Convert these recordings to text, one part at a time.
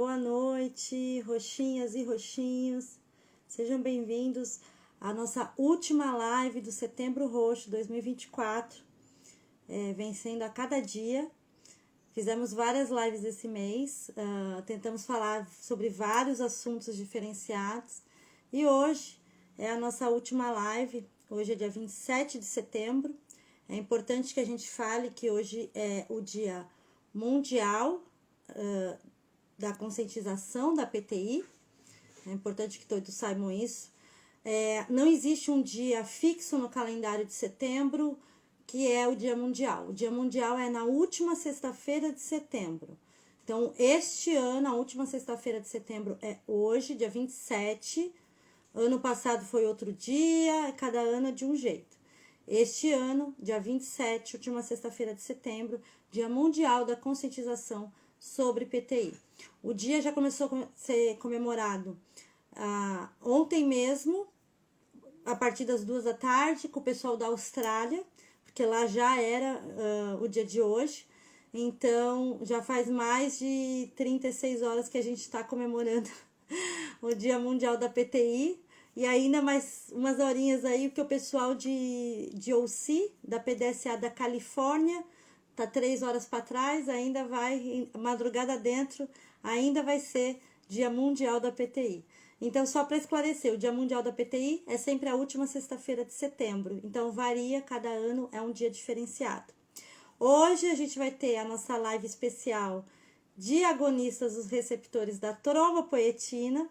boa noite, roxinhas e roxinhos. Sejam bem-vindos à nossa última live do Setembro Roxo 2024. Vencendo a cada dia. Fizemos várias lives esse mês, tentamos falar sobre vários assuntos diferenciados. E hoje é a nossa última live, hoje é dia 27 de setembro. É importante que a gente fale que hoje é o Dia Mundial da Conscientização da PTI. É importante que todos saibam isso. Não existe um dia fixo no calendário de setembro que é o Dia Mundial. O Dia Mundial é na última sexta-feira de setembro. Então, este ano, a última sexta-feira de setembro é hoje, dia 27. Ano passado foi outro dia, cada ano é de um jeito. Este ano, dia 27, última sexta-feira de setembro, Dia Mundial da Conscientização sobre PTI. O dia já começou a ser comemorado ontem mesmo, a partir das 2 da tarde, com o pessoal da Austrália, porque lá já era o dia de hoje. Então, já faz mais de 36 horas que a gente está comemorando o Dia Mundial da PTI. E ainda mais umas horinhas aí, porque o pessoal de OC, da PDSA da Califórnia, tá 3 horas para trás, ainda vai, madrugada dentro, ainda vai ser Dia Mundial da PTI. Então, só para esclarecer, o Dia Mundial da PTI é sempre a última sexta-feira de setembro. Então, varia, cada ano é um dia diferenciado. Hoje a gente vai ter a nossa live especial de agonistas dos receptores da trombopoetina.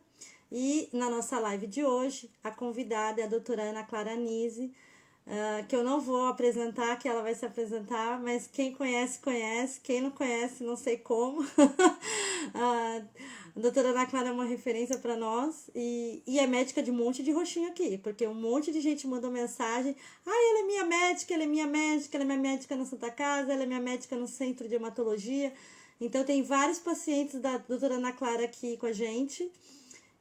E na nossa live de hoje, a convidada é a doutora Ana Clara Nise, que eu não vou apresentar, que ela vai se apresentar, mas quem conhece, conhece, quem não conhece, não sei como. A doutora Ana Clara é uma referência para nós e é médica de um monte de roxinho aqui, porque um monte de gente mandou mensagem: ela é minha médica, ela é minha médica, ela é minha médica na Santa Casa, ela é minha médica no Centro de Hematologia. Então tem vários pacientes da doutora Ana Clara aqui com a gente.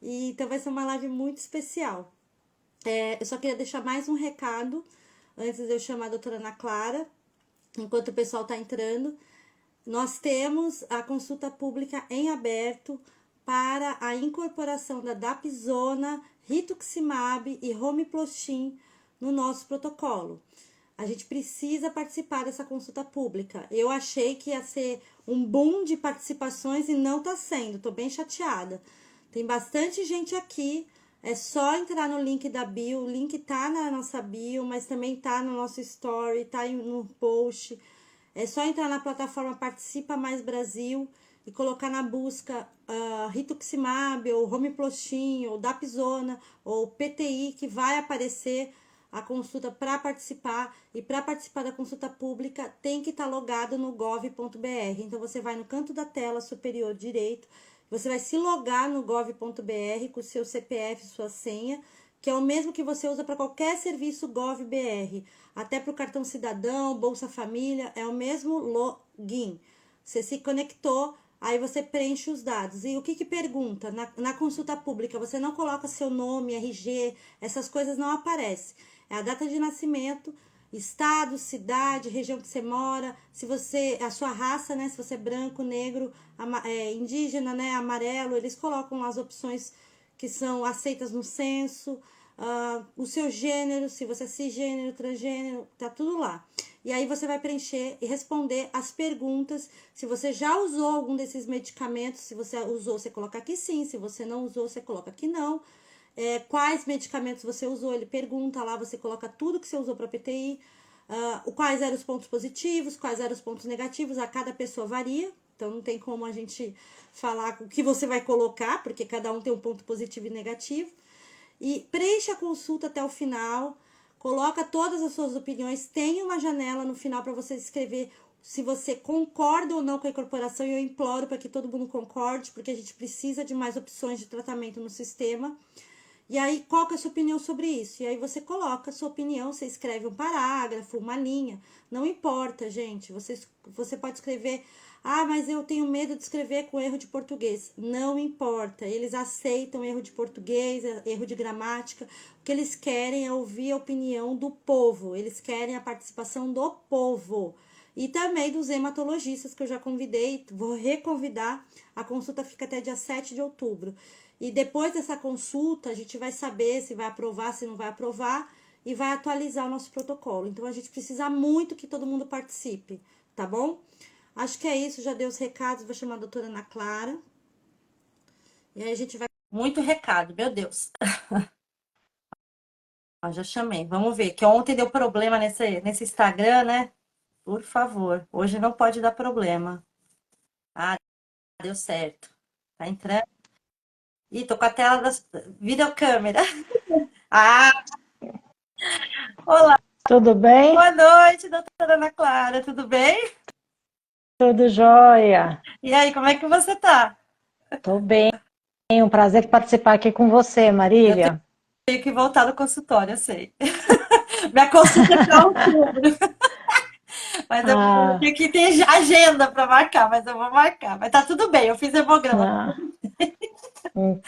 E então vai ser uma live muito especial. Eu só queria deixar mais um recado antes de eu chamar a doutora Ana Clara, enquanto o pessoal está entrando. Nós temos a consulta pública em aberto para a incorporação da dapsona, rituximab e romiplostim no nosso protocolo. A gente precisa participar dessa consulta pública. Eu achei que ia ser um boom de participações e não está sendo, estou bem chateada. Tem bastante gente aqui, é só entrar no link da bio, o link tá na nossa bio, mas também tá no nosso story, tá no post. É só entrar na plataforma Participa Mais Brasil e colocar na busca rituximab, ou romiplostim, ou dapsona, ou PTI, que vai aparecer a consulta para participar. E para participar da consulta pública tem que estar logado no gov.br. Então você vai no canto da tela superior direito, você vai se logar no gov.br com o seu CPF, sua senha, que é o mesmo que você usa para qualquer serviço GovBR. Até para o cartão cidadão, Bolsa Família, é o mesmo login. Você se conectou, aí você preenche os dados. E o que pergunta? Na consulta pública, você não coloca seu nome, RG, essas coisas não aparecem. É a data de nascimento, estado, cidade, região que você mora, se você, a sua raça, né, se você é branco, negro, indígena, né, amarelo, eles colocam as opções que são aceitas no censo, o seu gênero, se você é cisgênero, transgênero, tá tudo lá. E aí você vai preencher e responder as perguntas. Se você já usou algum desses medicamentos, se você usou, você coloca aqui sim, se você não usou, você coloca aqui não. Quais medicamentos você usou, ele pergunta lá, você coloca tudo que você usou para PTI, quais eram os pontos positivos, quais eram os pontos negativos, a cada pessoa varia, então não tem como a gente falar o que você vai colocar, porque cada um tem um ponto positivo e negativo, e preencha a consulta até o final, coloca todas as suas opiniões, tem uma janela no final para você escrever se você concorda ou não com a incorporação, e eu imploro para que todo mundo concorde, porque a gente precisa de mais opções de tratamento no sistema. E aí, qual que é a sua opinião sobre isso? E aí você coloca a sua opinião, você escreve um parágrafo, uma linha, não importa, gente. Você pode escrever, mas eu tenho medo de escrever com erro de português. Não importa, eles aceitam erro de português, erro de gramática. O que eles querem é ouvir a opinião do povo, eles querem a participação do povo. e também dos hematologistas que eu já convidei, vou reconvidar. A consulta fica até dia 7 de outubro. E depois dessa consulta, a gente vai saber se vai aprovar, se não vai aprovar, e vai atualizar o nosso protocolo. Então, a gente precisa muito que todo mundo participe, tá bom? Acho que é isso, já dei os recados, vou chamar a doutora Ana Clara. E aí a gente vai... Muito recado, meu Deus. Ó, já chamei, vamos ver, que ontem deu problema nesse Instagram, né? Por favor, hoje não pode dar problema. Ah, deu certo. Tá entrando. Ih, tô com a tela da videocâmera. Ah, olá, Tudo bem? boa noite, doutora Ana Clara, tudo bem? Tudo jóia. E aí, como é que você tá? Tô bem. É um prazer participar aqui com você, Eu Marília. tenho que voltar no consultório, eu sei. Minha consulta é para outubro, mas eu Ah, tenho que ter agenda para marcar, mas eu vou marcar. Mas tá tudo bem, eu fiz hemograma. não.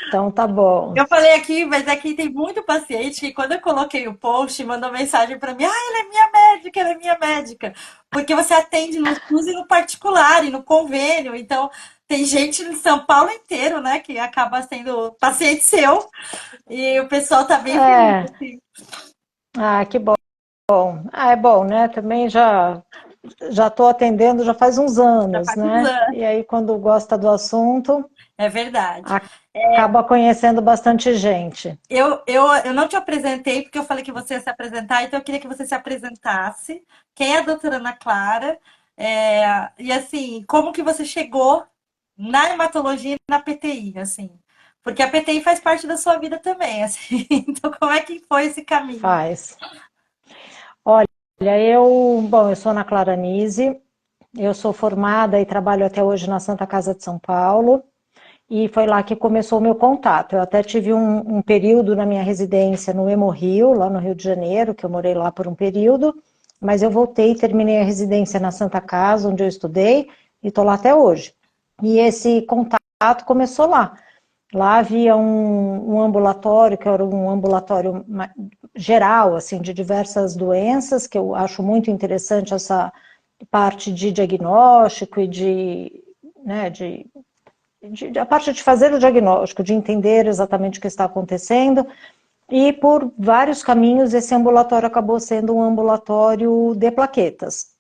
Então tá bom. Eu falei aqui, mas aqui tem muito paciente que quando eu coloquei o post, mandou mensagem para mim, ah, ela é minha médica, ela é minha médica. Porque você atende no SUS e no particular, e no convênio. Então, tem gente em São Paulo inteiro, né, que acaba sendo paciente seu. E o pessoal tá bem feliz, É, assim. que bom. Ah, é bom, né? Também já estou atendendo já faz uns Já anos, faz uns né? anos. E aí quando gosta do assunto, É verdade. acaba conhecendo bastante gente. Eu não te apresentei porque eu falei que você ia se apresentar, então eu queria que você se apresentasse. Quem é a doutora Ana Clara? E assim, como que você chegou na hematologia e na PTI, assim? Porque a PTI faz parte da sua vida também, assim. Então, como é que foi esse caminho? Faz. Olha, eu sou Ana Clara Nise, eu sou formada e trabalho até hoje na Santa Casa de São Paulo. E foi lá que começou o meu contato. Eu até tive um período na minha residência no Hemorrio, lá no Rio de Janeiro, que eu morei lá por um período, mas eu voltei e terminei a residência na Santa Casa, onde eu estudei, e estou lá até hoje. E esse contato começou lá. Lá havia um ambulatório, que era um ambulatório geral, assim, de diversas doenças, que eu acho muito interessante essa parte de diagnóstico e né, a parte de fazer o diagnóstico, de entender exatamente o que está acontecendo, e por vários caminhos esse ambulatório acabou sendo um ambulatório de plaquetas.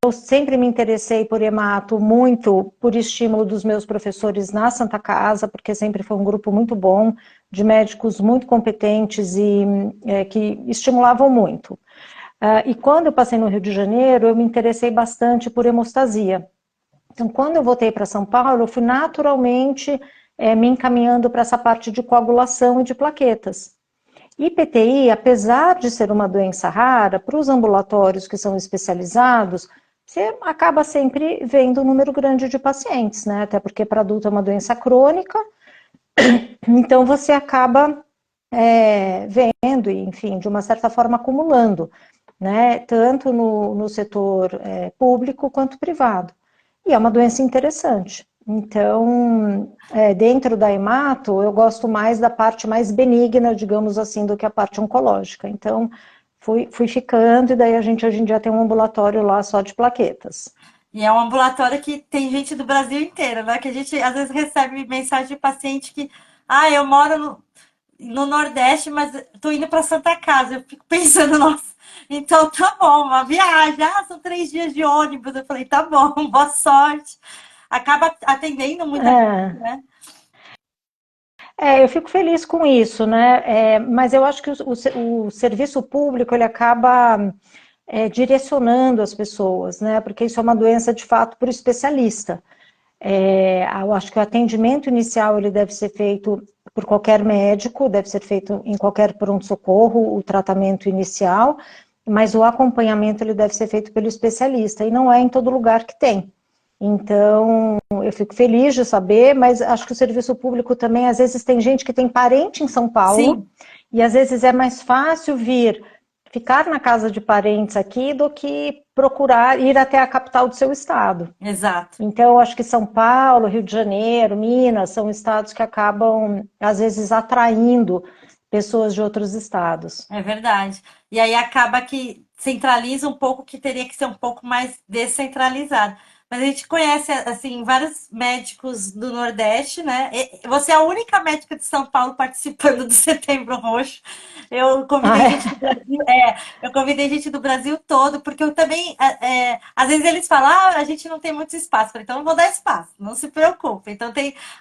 Eu sempre me interessei por hemato muito por estímulo dos meus professores na Santa Casa, porque sempre foi um grupo muito bom, de médicos muito competentes e que estimulavam muito. E quando eu passei no Rio de Janeiro, eu me interessei bastante por hemostasia. Então, quando eu voltei para São Paulo, eu fui naturalmente me encaminhando para essa parte de coagulação e de plaquetas. E PTI, apesar de ser uma doença rara, para os ambulatórios que são especializados, você acaba sempre vendo um número grande de pacientes, né? Até porque para adulto é uma doença crônica, então você acaba vendo, e, enfim, de uma certa forma acumulando, né? Tanto no setor público quanto privado. E é uma doença interessante. Então, dentro da hemato, eu gosto mais da parte mais benigna, digamos assim, do que a parte oncológica. Então, fui ficando, e daí a gente hoje em dia tem um ambulatório lá só de plaquetas. E é um ambulatório que tem gente do Brasil inteiro, né? Que a gente às vezes recebe mensagem de paciente que, ah, eu moro no Nordeste, mas tô indo para Santa Casa. Eu fico pensando, nossa, então tá bom, uma viagem, ah, são 3 dias de ônibus. Eu falei, tá bom, boa sorte. Acaba atendendo muita gente, É, né? eu fico feliz com isso, né? Mas eu acho que o serviço público ele acaba direcionando as pessoas, né? Porque isso é uma doença de fato por especialista. Eu acho que o atendimento inicial ele deve ser feito por qualquer médico, deve ser feito em qualquer pronto-socorro, o tratamento inicial, mas o acompanhamento ele deve ser feito pelo especialista, e não é em todo lugar que tem. Então, eu fico feliz de saber, mas acho que o serviço público também, às vezes tem gente que tem parente em São Paulo, Sim, e às vezes é mais fácil ficar na casa de parentes aqui do que procurar ir até a capital do seu estado. exato. Então, eu acho que São Paulo, Rio de Janeiro, Minas, são estados que acabam, às vezes, atraindo pessoas de outros estados. É verdade. E aí acaba que centraliza um pouco, que teria que ser um pouco mais descentralizado. Mas a gente conhece, assim, vários médicos do Nordeste, né? Você é a única médica de São Paulo participando do Setembro Roxo. Eu Ah, convidei é? gente do Brasil, eu convidei gente do Brasil todo, porque eu também, às vezes eles falam, a gente não tem muito espaço. Eu falei, então eu vou dar espaço, não se preocupe. Então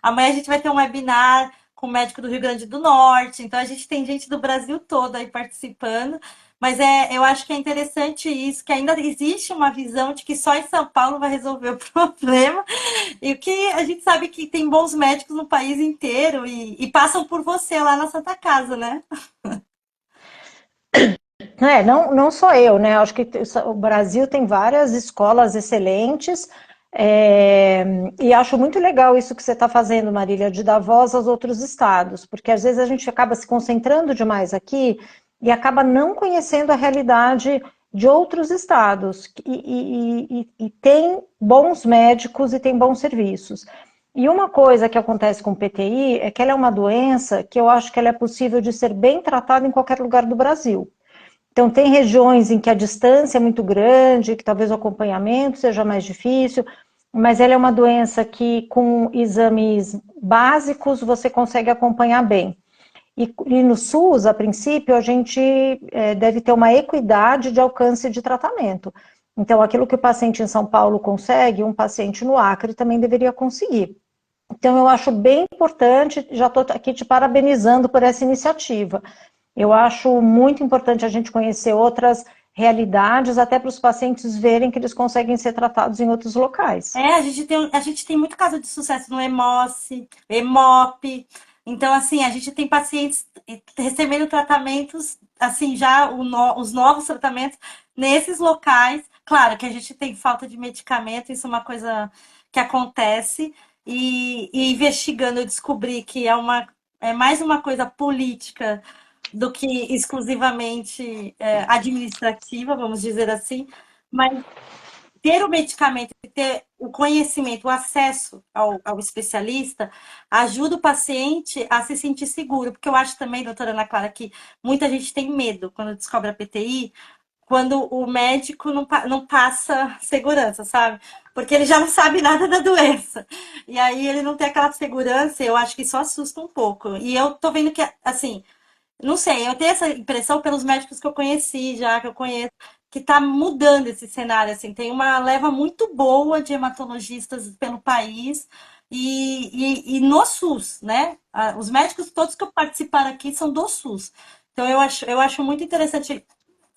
amanhã a gente vai ter um webinar com o médico do Rio Grande do Norte, então a gente tem gente do Brasil todo aí participando. Mas eu acho que é interessante isso, que ainda existe uma visão de que só em São Paulo vai resolver o problema, e o que a gente sabe que tem bons médicos no país inteiro e passam por você lá na Santa Casa, né? Não, não sou eu, né? Acho que o Brasil tem várias escolas excelentes, e acho muito legal isso que você está fazendo, Marília, de dar voz aos outros estados, porque às vezes a gente acaba se concentrando demais aqui e acaba não conhecendo a realidade de outros estados, e tem bons médicos e tem bons serviços. E uma coisa que acontece com o PTI é que ela é uma doença que eu acho que ela é possível de ser bem tratada em qualquer lugar do Brasil. Então, tem regiões em que a distância é muito grande, que talvez o acompanhamento seja mais difícil, mas ela é uma doença que, com exames básicos, você consegue acompanhar bem. E no SUS, a princípio, a gente deve ter uma equidade de alcance de tratamento. Então, aquilo que o paciente em São Paulo consegue, um paciente no Acre também deveria conseguir. Então, eu acho bem importante, já estou aqui te parabenizando por essa iniciativa. Eu acho muito importante a gente conhecer outras realidades, até para os pacientes verem que eles conseguem ser tratados em outros locais. A gente tem muito caso de sucesso no EMOS, EMOP. Então, assim, a gente tem pacientes recebendo tratamentos, assim, já os novos tratamentos nesses locais. Claro que a gente tem falta de medicamento, isso é uma coisa que acontece. E investigando, eu descobri que é mais uma coisa política do que exclusivamente administrativa, vamos dizer assim. Mas ter o medicamento e ter o conhecimento, o acesso ao especialista, ajuda o paciente a se sentir seguro. Porque eu acho também, doutora Ana Clara, que muita gente tem medo quando descobre a PTI, quando o médico não passa segurança, sabe? Porque ele já não sabe nada da doença. E aí ele não tem aquela segurança, eu acho que isso assusta um pouco. E eu tô vendo que, assim, não sei, eu tenho essa impressão pelos médicos que eu conheci já, que eu conheço, que está mudando esse cenário, assim, tem uma leva muito boa de hematologistas pelo país e no SUS, né? Os médicos todos que participaram aqui são do SUS. Então eu acho muito interessante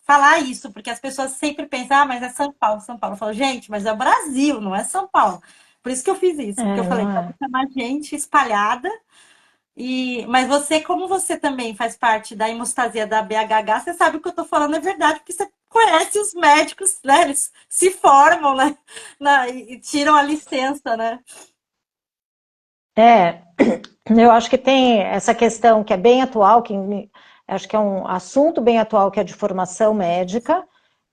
falar isso, porque as pessoas sempre pensam, mas é São Paulo, São Paulo. Eu falo, gente, mas é o Brasil, não é São Paulo. Por isso que eu fiz isso, porque eu falei, Não vamos é? chamar gente espalhada mas você, como você também faz parte da hemostasia da BHH, você sabe o que eu tô falando é verdade, porque você conhece os médicos, né? Eles se formam, né? E tiram a licença, né? É, eu acho que tem essa questão que é bem atual, acho que é um assunto bem atual, que é de formação médica,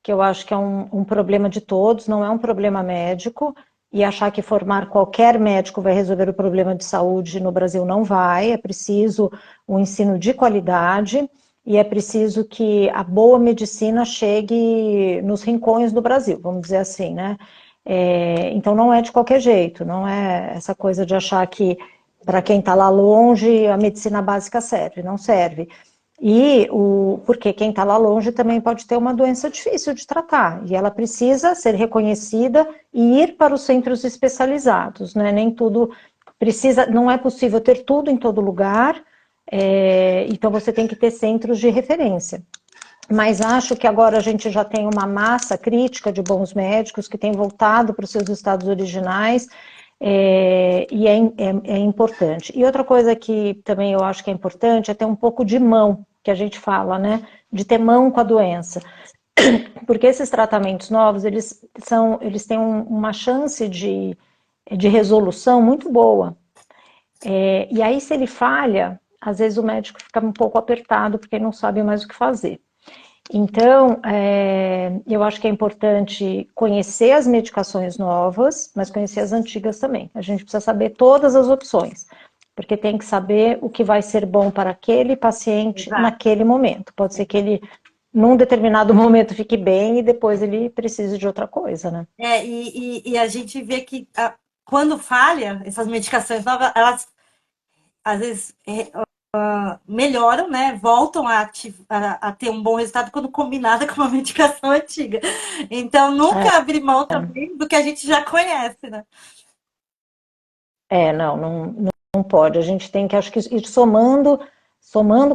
que eu acho que é um problema de todos, não é um problema médico, e achar que formar qualquer médico vai resolver o problema de saúde no Brasil não vai, é preciso um ensino de qualidade, e é preciso que a boa medicina chegue nos rincões do Brasil, vamos dizer assim, né? Então não é de qualquer jeito, não é essa coisa de achar que para quem está lá longe a medicina básica serve, não serve. Porque quem está lá longe também pode ter uma doença difícil de tratar, e ela precisa ser reconhecida e ir para os centros especializados, né? Nem tudo precisa, não é possível ter tudo em todo lugar, então você tem que ter centros de referência. Mas acho que agora a gente já tem uma massa crítica de bons médicos que têm voltado para os seus estados originais, e é importante. E outra coisa que também eu acho que é importante é ter um pouco de mão, que a gente fala, né? De ter mão com a doença. Porque esses tratamentos novos, eles têm uma chance de resolução muito boa. E aí, se ele falha, às vezes o médico fica um pouco apertado porque não sabe mais o que fazer. Então, eu acho que é importante conhecer as medicações novas, mas conhecer as antigas também. A gente precisa saber todas as opções, porque tem que saber o que vai ser bom para aquele paciente Exato. naquele momento. Pode ser que ele num determinado momento fique bem e depois ele precise de outra coisa, né? E a gente vê que quando falha, essas medicações novas, elas às vezes melhoram, né? Voltam a ter um bom resultado quando combinada com uma medicação antiga. Então, nunca abrir mão também do que a gente já conhece, né? Não pode. A gente tem que, acho que, ir somando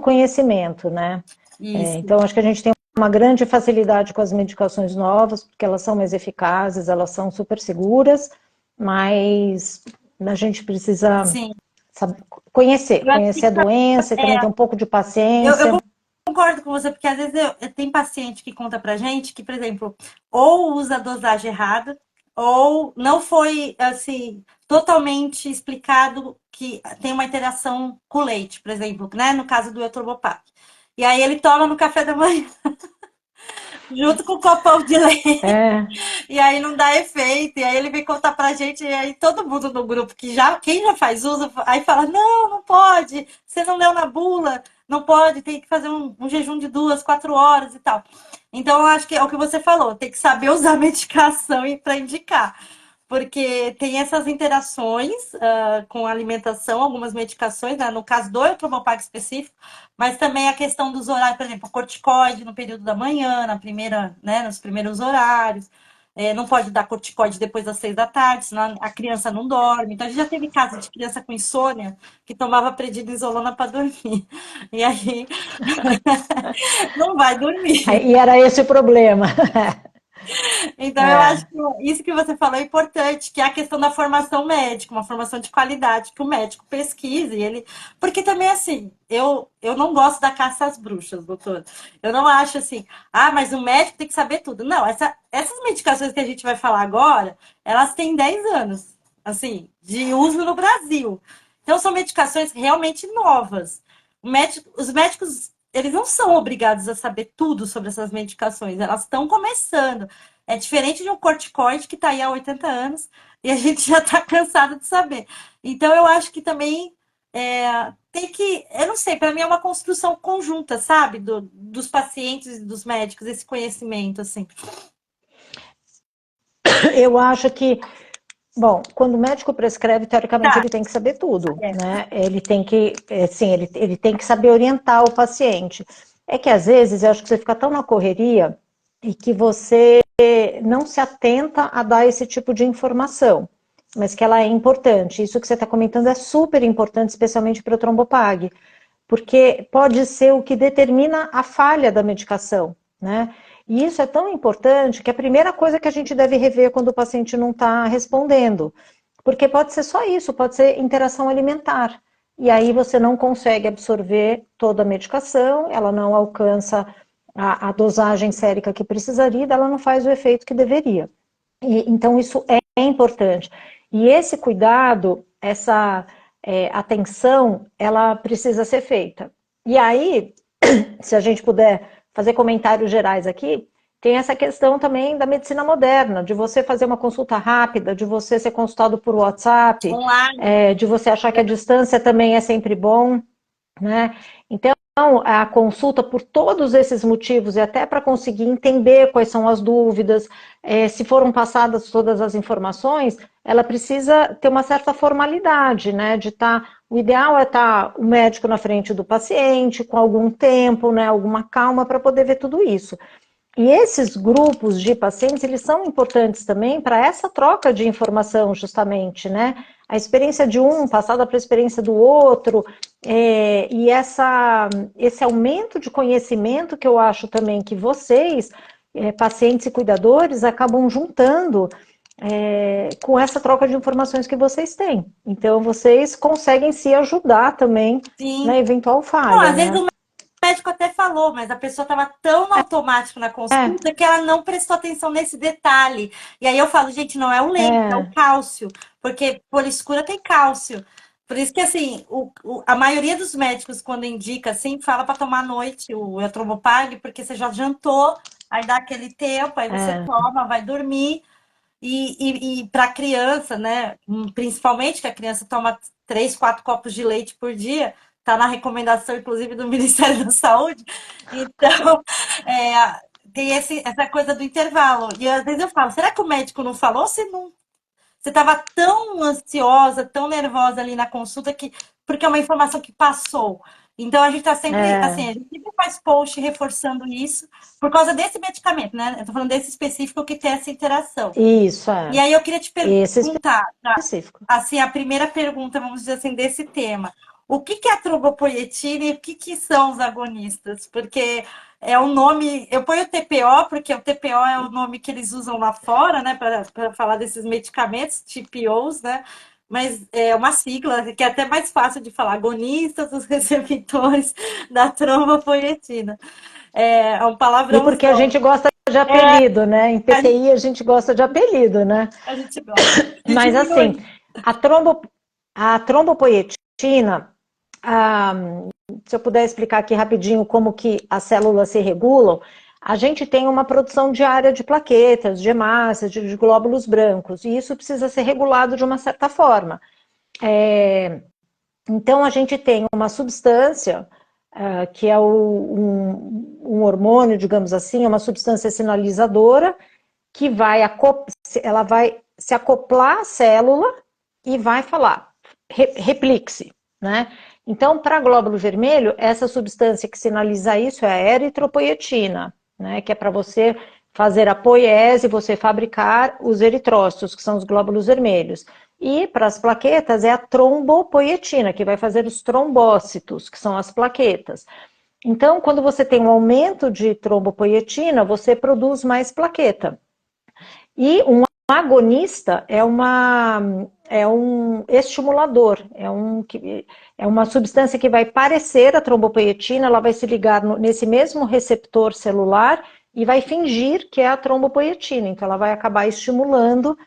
conhecimento, né? Isso. Então, acho que a gente tem uma grande facilidade com as medicações novas, porque elas são mais eficazes, elas são super seguras, mas a gente precisa Sim. saber, conhecer, Eu acho que conhecer a doença e também ter um pouco de eu paciência. concordo com você, porque às vezes tem paciente que conta pra gente que, por exemplo, ou usa a dosagem errada, ou não foi, assim, totalmente explicado que tem uma interação com o leite, por exemplo, né? No caso do Etrobopac. E aí ele toma no café da manhã, junto com o copão de leite. É, E aí não dá efeito. E aí ele vem contar pra gente, e aí todo mundo no grupo quem já faz uso, aí fala: não, não pode, você não leu na bula, não pode, tem que fazer um jejum de 2, 4 horas e tal. Então, eu acho que é o que você falou, tem que saber usar a medicação para indicar. Porque tem essas interações com a alimentação, algumas medicações, né? No caso do Eutropag específico, mas também a questão dos horários, por exemplo, corticoide no período da manhã, nos primeiros horários. Não pode dar corticoide depois das 6 da tarde, senão a criança não dorme. Então, a gente já teve caso de criança com insônia que tomava prednisolona para dormir. E aí, não vai dormir. e era esse o problema. Então, eu acho É, que isso que você falou é importante, que é a questão da formação médica, uma formação de qualidade, que o médico pesquise, ele. Porque também, assim, eu não gosto da caça às bruxas, doutor. Eu não acho assim, mas o médico tem que saber tudo. Não, essas medicações que a gente vai falar agora, elas têm 10 anos, assim, de uso no Brasil. Então, são medicações realmente novas. Os médicos, eles não são obrigados a saber tudo sobre essas medicações, elas estão começando. É diferente de um corticoide que está aí há 80 anos e a gente já está cansado de saber. Então, eu acho que também tem que. Eu não sei, para mim é uma construção conjunta, sabe? Dos pacientes e dos médicos, esse conhecimento, assim. eu acho que, bom, quando o médico prescreve, teoricamente Tá, ele tem que saber tudo, é. né? Ele tem que, sim, ele tem que saber orientar o paciente. É que às vezes eu acho que você fica tão na correria e que você não se atenta a dar esse tipo de informação, mas que ela é importante. Isso que você está comentando é super importante, especialmente para o trombopag, porque pode ser o que determina a falha da medicação, né? E isso é tão importante que a primeira coisa que a gente deve rever quando o paciente não está respondendo, porque pode ser só isso, pode ser interação alimentar. E aí você não consegue absorver toda a medicação, ela não alcança a dosagem sérica que precisaria, ela não faz o efeito que deveria. Então, isso é importante. E esse cuidado, essa atenção, ela precisa ser feita. E aí, se a gente puder fazer comentários gerais aqui, tem essa questão também da medicina moderna, de você fazer uma consulta rápida, de você ser consultado por WhatsApp, Online. de você achar que a distância também é sempre bom, né? Então, a consulta por todos esses motivos e até para conseguir entender quais são as dúvidas, se foram passadas todas as informações, ela precisa ter uma certa formalidade, né? De estar, o ideal é estar o médico na frente do paciente, com algum tempo, né? Alguma calma para poder ver tudo isso. E esses grupos de pacientes, eles são importantes também para essa troca de informação, justamente, né? A experiência de um passada para a experiência do outro, e esse aumento de conhecimento que eu acho também que vocês, pacientes e cuidadores, acabam juntando com essa troca de informações que vocês têm. Então, vocês conseguem se ajudar também Sim. na eventual Não, falha, às vezes né? o médico até falou, mas a pessoa estava tão no automático na É, consulta que ela não prestou atenção nesse detalhe. E aí eu falo, gente, não é o leite, é o é, cálcio, porque por escura tem cálcio. Por isso que, assim, a maioria dos médicos, quando indica, assim, fala para tomar à noite o Etrombopag, porque você já jantou, aí dá aquele tempo, aí você é, toma, vai dormir. E para a criança, né, principalmente que a criança toma 3, 4 copos de leite por dia, tá na recomendação, inclusive, do Ministério da Saúde. Então, tem essa coisa do intervalo. E às vezes eu falo, será que o médico não falou? Se não, você estava tão ansiosa, tão nervosa ali na consulta, porque é uma informação que passou. Então, a gente está sempre, assim, a gente sempre faz post reforçando isso, por causa desse medicamento, né? Eu estou falando desse específico que tem essa interação. Isso, E aí eu queria te esse perguntar, específico. assim, a primeira pergunta, vamos dizer assim, desse tema. O que é a trombopoietina e o que são os agonistas? Porque é um nome, eu ponho TPO, porque o TPO é o nome que eles usam lá fora, né, para falar desses medicamentos, TPOs, né? Mas é uma sigla que é até mais fácil de falar, agonistas dos receptores da trombopoietina. É um E palavrão porque a só. gente gosta de apelido, né? Em PTI a gente gosta de apelido, né? A gente gosta de Mas assim, diminuir. a, trombo, a trombopoietina, ah, se eu puder explicar aqui rapidinho como que as células se regulam, a gente tem uma produção diária de plaquetas, de hemácias, de glóbulos brancos, e isso precisa ser regulado de uma certa forma. Então, a gente tem uma substância, que é um hormônio, digamos assim, uma substância sinalizadora, que ela vai se acoplar à célula e vai falar, replique-se, né? Então, para glóbulo vermelho, essa substância que sinaliza isso é a eritropoietina, né? Que é para você fazer a poiese, você fabricar os eritrócitos, que são os glóbulos vermelhos. E para as plaquetas é a trombopoietina, que vai fazer os trombócitos, que são as plaquetas. Então, quando você tem um aumento de trombopoietina, você produz mais plaqueta. E um agonista é um estimulador, é uma substância que vai parecer a trombopoietina, ela vai se ligar nesse mesmo receptor celular e vai fingir que é a trombopoietina. Então, ela vai acabar estimulando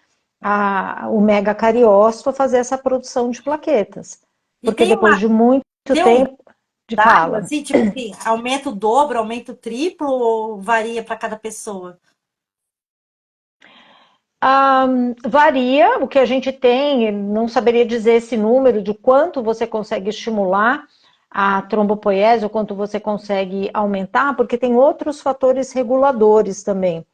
o megacariócito a fazer essa produção de plaquetas. E Porque depois de muito tem um tempo de dado, fala. assim, tipo assim, aumenta o dobro, aumenta o triplo ou varia para cada pessoa? Varia o que a gente tem, não saberia dizer esse número de quanto você consegue estimular a trombopoiese, ou quanto você consegue aumentar, porque tem outros fatores reguladores também.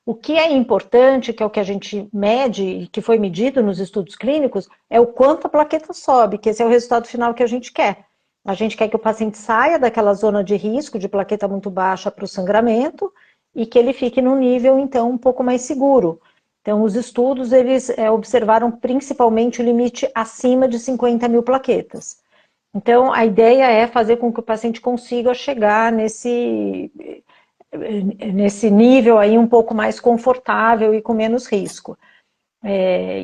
O que é importante, que é o que a gente mede, que foi medido nos estudos clínicos, é o quanto a plaqueta sobe, que esse é o resultado final que a gente quer. A gente quer que o paciente saia daquela zona de risco de plaqueta muito baixa para o sangramento e que ele fique num nível, então, um pouco mais seguro. Então, os estudos, eles observaram principalmente o limite acima de 50 mil plaquetas. Então, a ideia é fazer com que o paciente consiga chegar nesse nível aí um pouco mais confortável e com menos risco.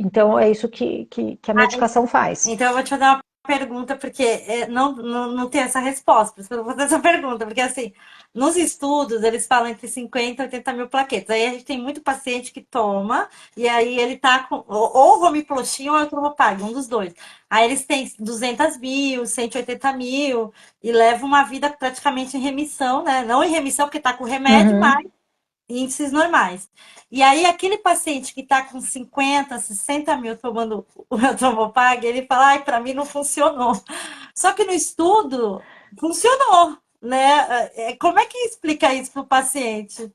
Então, é isso que a medicação faz. Então, eu vou te fazer uma pergunta, porque não tem essa resposta, por isso que eu vou fazer essa pergunta, porque assim, nos estudos eles falam entre 50 e 80 mil plaquetas. Aí a gente tem muito paciente que toma, e aí ele tá com ou romiploxia ou etromopag, um dos dois. Aí eles têm 200 mil, 180 mil, e levam uma vida praticamente em remissão, né? Não em remissão, porque tá com remédio, Uhum. mas índices normais. E aí, aquele paciente que está com 50, 60 mil tomando o Etomopag, ele fala, ai, para mim não funcionou. Só que no estudo, funcionou, né? Como é que explica isso para o paciente?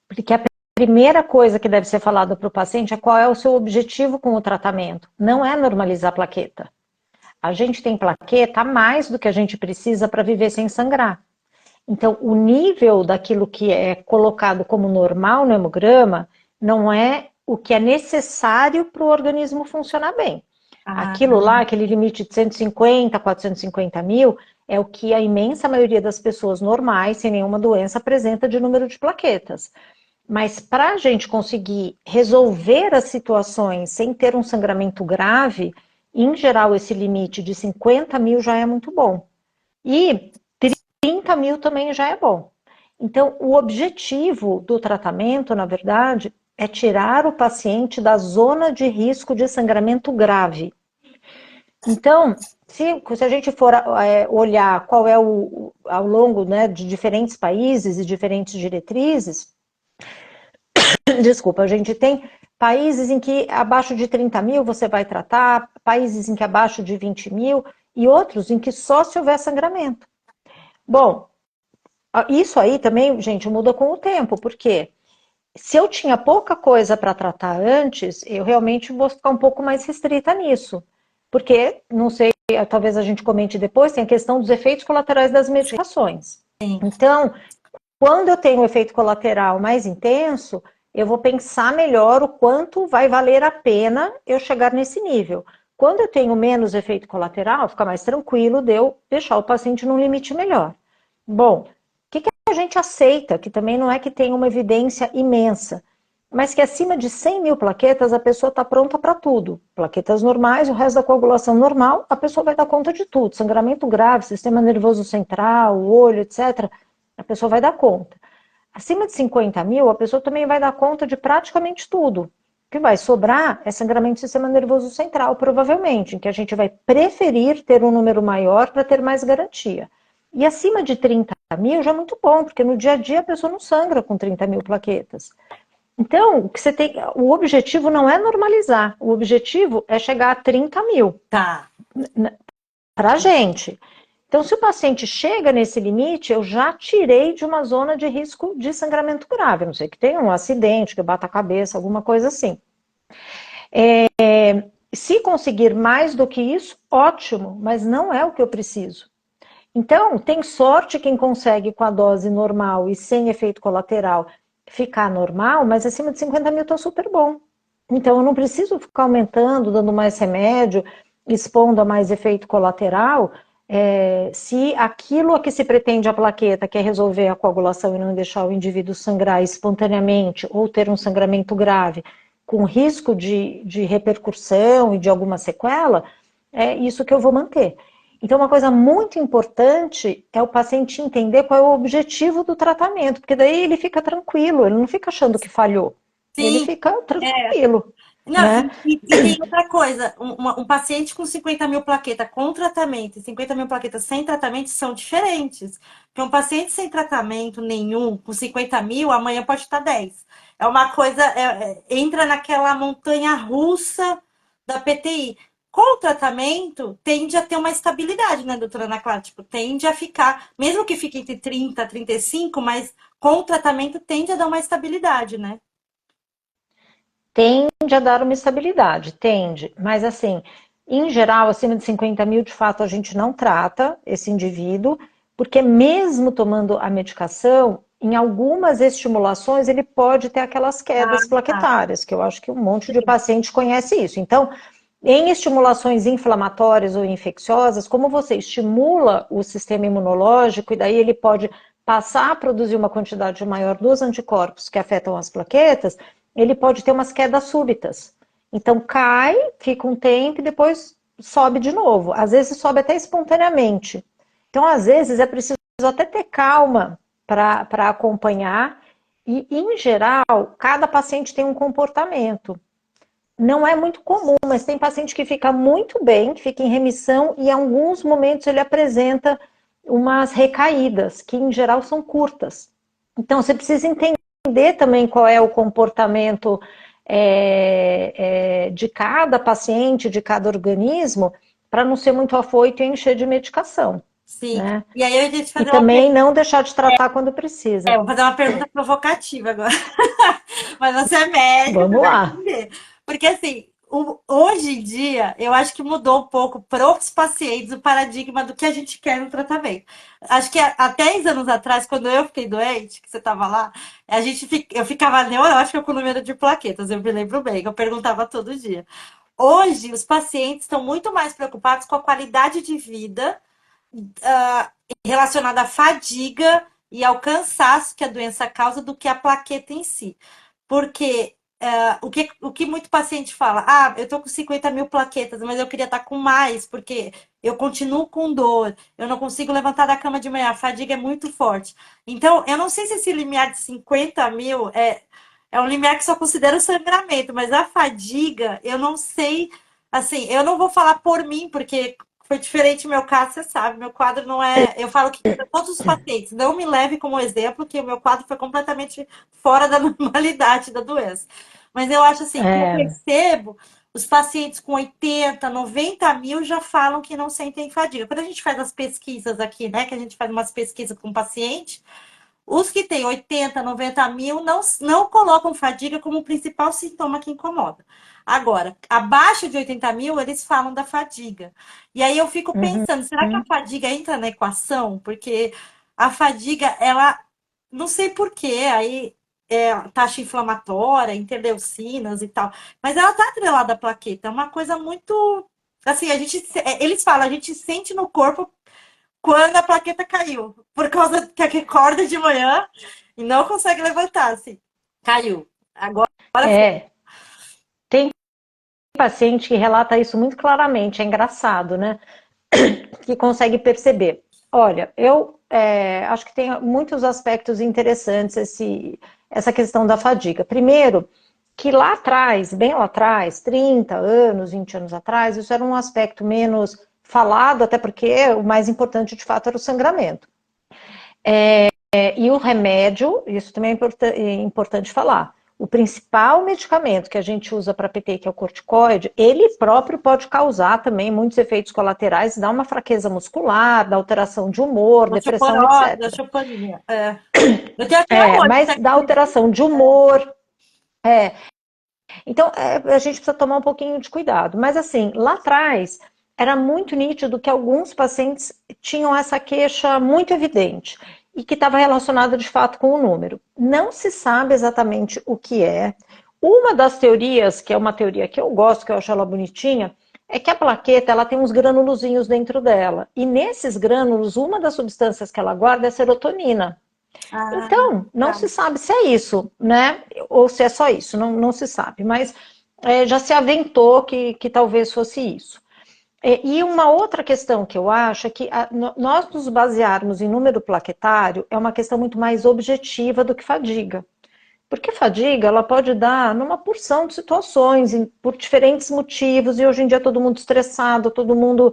Porque a primeira coisa que deve ser falada para o paciente é qual é o seu objetivo com o tratamento. Não é normalizar a plaqueta. A gente tem plaqueta a mais do que a gente precisa para viver sem sangrar. Então, o nível daquilo que é colocado como normal no hemograma não é o que é necessário para o organismo funcionar bem. Ah, Aquilo lá, aquele limite de 150, 450 mil, é o que a imensa maioria das pessoas normais, sem nenhuma doença, apresenta de número de plaquetas. Mas para a gente conseguir resolver as situações sem ter um sangramento grave, em geral, esse limite de 50 mil já é muito bom. E 30 mil também já é bom. Então, o objetivo do tratamento, na verdade, é tirar o paciente da zona de risco de sangramento grave. Então, se a gente for olhar qual é ao longo, né, de diferentes países e diferentes diretrizes, desculpa, a gente tem países em que abaixo de 30 mil você vai tratar, países em que abaixo de 20 mil, e outros em que só se houver sangramento. Bom, isso aí também, gente, muda com o tempo, porque se eu tinha pouca coisa para tratar antes, eu realmente vou ficar um pouco mais restrita nisso. Porque, não sei, talvez a gente comente depois, tem a questão dos efeitos colaterais das medicações. Sim. Então, quando eu tenho um efeito colateral mais intenso, eu vou pensar melhor o quanto vai valer a pena eu chegar nesse nível. Quando eu tenho menos efeito colateral, fica mais tranquilo de eu deixar o paciente num limite melhor. Bom, o que a gente aceita, que também não é que tem uma evidência imensa, mas que acima de 100 mil plaquetas a pessoa está pronta para tudo. Plaquetas normais, o resto da coagulação normal, a pessoa vai dar conta de tudo. Sangramento grave, sistema nervoso central, olho, etc., a pessoa vai dar conta. Acima de 50 mil, a pessoa também vai dar conta de praticamente tudo. O que vai sobrar é sangramento do sistema nervoso central, provavelmente, em que a gente vai preferir ter um número maior para ter mais garantia. E acima de 30 mil já é muito bom, porque no dia a dia a pessoa não sangra com 30 mil plaquetas. Então, o que você tem, o objetivo não é normalizar, o objetivo é chegar a 30 mil. Tá. Para a gente. Então, se o paciente chega nesse limite, eu já tirei de uma zona de risco de sangramento grave. A não sei que tenha um acidente, que bata a cabeça, alguma coisa assim. Se conseguir mais do que isso, ótimo, mas não é o que eu preciso. Então, tem sorte quem consegue com a dose normal e sem efeito colateral ficar normal, mas acima de 50 mil está super bom. Então, eu não preciso ficar aumentando, dando mais remédio, expondo a mais efeito colateral, se aquilo a que se pretende a plaqueta, que é resolver a coagulação e não deixar o indivíduo sangrar espontaneamente ou ter um sangramento grave, com risco de repercussão e de alguma sequela, é isso que eu vou manter. Então, uma coisa muito importante é o paciente entender qual é o objetivo do tratamento, porque daí ele fica tranquilo, ele não fica achando que falhou, ele Sim. fica É. tranquilo, Não, né? e tem outra coisa, um paciente com 50 mil plaquetas com tratamento e 50 mil plaquetas sem tratamento são diferentes. Porque um paciente sem tratamento nenhum, com 50 mil, amanhã pode estar 10. É uma coisa, entra naquela montanha russa da PTI. Com o tratamento, tende a ter uma estabilidade, né, doutora Ana Clara? Tipo, tende a ficar, mesmo que fique entre 30 e 35, mas com o tratamento tende a dar uma estabilidade, né? Tende a dar uma estabilidade, tende, mas assim, em geral, acima de 50 mil, de fato, a gente não trata esse indivíduo, porque mesmo tomando a medicação, em algumas estimulações, ele pode ter aquelas Ah, quedas tá. plaquetárias, que eu acho que um monte de paciente conhece isso. Então, em estimulações inflamatórias ou infecciosas, como você estimula o sistema imunológico, e daí ele pode passar a produzir uma quantidade maior dos anticorpos que afetam as plaquetas, ele pode ter umas quedas súbitas. Então cai, fica um tempo e depois sobe de novo. Às vezes sobe até espontaneamente. Então, às vezes, é preciso até ter calma para acompanhar. E, em geral, cada paciente tem um comportamento. Não é muito comum, mas tem paciente que fica muito bem, que fica em remissão, e em alguns momentos ele apresenta umas recaídas, que em geral são curtas. Então, você precisa entender também qual é o comportamento de cada paciente, de cada organismo, para não ser muito afoito e encher de medicação, Sim. né? E aí eu ia te E fazer uma também pergunta. não deixar de tratar quando precisa. Vou fazer uma pergunta provocativa agora. Mas você é médico, você Vamos vai lá. entender. Porque assim, hoje em dia, eu acho que mudou um pouco para os pacientes o paradigma do que a gente quer no tratamento. Acho que há 10 anos atrás, quando eu fiquei doente, que você estava lá, eu ficava neurótica com o número de plaquetas, eu me lembro bem, que eu perguntava todo dia. Hoje, os pacientes estão muito mais preocupados com a qualidade de vida ah, relacionada à fadiga e ao cansaço que a doença causa do que a plaqueta em si. Porque o que muito paciente fala, eu tô com 50 mil plaquetas, mas eu queria estar com mais, porque eu continuo com dor, eu não consigo levantar da cama de manhã, a fadiga é muito forte. Então, eu não sei se esse limiar de 50 mil é um limiar que só considera o sangramento, mas a fadiga, eu não sei, assim, eu não vou falar por mim, porque foi diferente o meu caso, você sabe, meu quadro não é. Eu falo que para todos os pacientes, não me leve como exemplo, que o meu quadro foi completamente fora da normalidade da doença. Mas eu acho assim, que eu É, percebo os pacientes com 80, 90 mil já falam que não sentem fadiga. Quando a gente faz as pesquisas aqui, né, que a gente faz umas pesquisas com paciente, os que têm 80, 90 mil não colocam fadiga como o principal sintoma que incomoda. Agora, abaixo de 80 mil, eles falam da fadiga. E aí eu fico Uhum. pensando, será que a fadiga entra na equação? Porque a fadiga, ela, não sei por quê, aí taxa inflamatória, interleucinas e tal, mas ela tá atrelada à plaqueta, é uma coisa muito, assim, eles falam, a gente sente no corpo quando a plaqueta caiu, por causa que acorda de manhã e não consegue levantar, assim. Caiu. Agora foi. É, tem paciente que relata isso muito claramente, é engraçado, né? Que consegue perceber. Olha, eu acho que tem muitos aspectos interessantes essa questão da fadiga. Primeiro, que lá atrás, bem lá atrás, 30 anos, 20 anos atrás, isso era um aspecto menos falado, até porque o mais importante de fato era o sangramento. E o remédio, isso também é importante falar. O principal medicamento que a gente usa para PT, que é o corticoide, ele próprio pode causar também muitos efeitos colaterais, dá uma fraqueza muscular, dá alteração de humor, depressão, Osteoporose, etc. osteopenia. Eu tenho até hoje, você Mas dá acredita? alteração de humor. Então, a gente precisa tomar um pouquinho de cuidado. Mas assim, lá atrás, era muito nítido que alguns pacientes tinham essa queixa muito evidente e que estava relacionada de fato com o número. Não se sabe exatamente o que é. Uma das teorias, que é uma teoria que eu gosto, que eu acho ela bonitinha, é que a plaqueta ela tem uns granulozinhos dentro dela. E nesses grânulos, uma das substâncias que ela guarda é a serotonina. Ah, Então, não tá. se sabe se é isso, né? Ou se é só isso, não se sabe. Mas já se aventou que talvez fosse isso. E uma outra questão que eu acho é que nós nos basearmos em número plaquetário é uma questão muito mais objetiva do que fadiga. Porque fadiga, ela pode dar numa porção de situações, por diferentes motivos, e hoje em dia é todo mundo estressado, todo mundo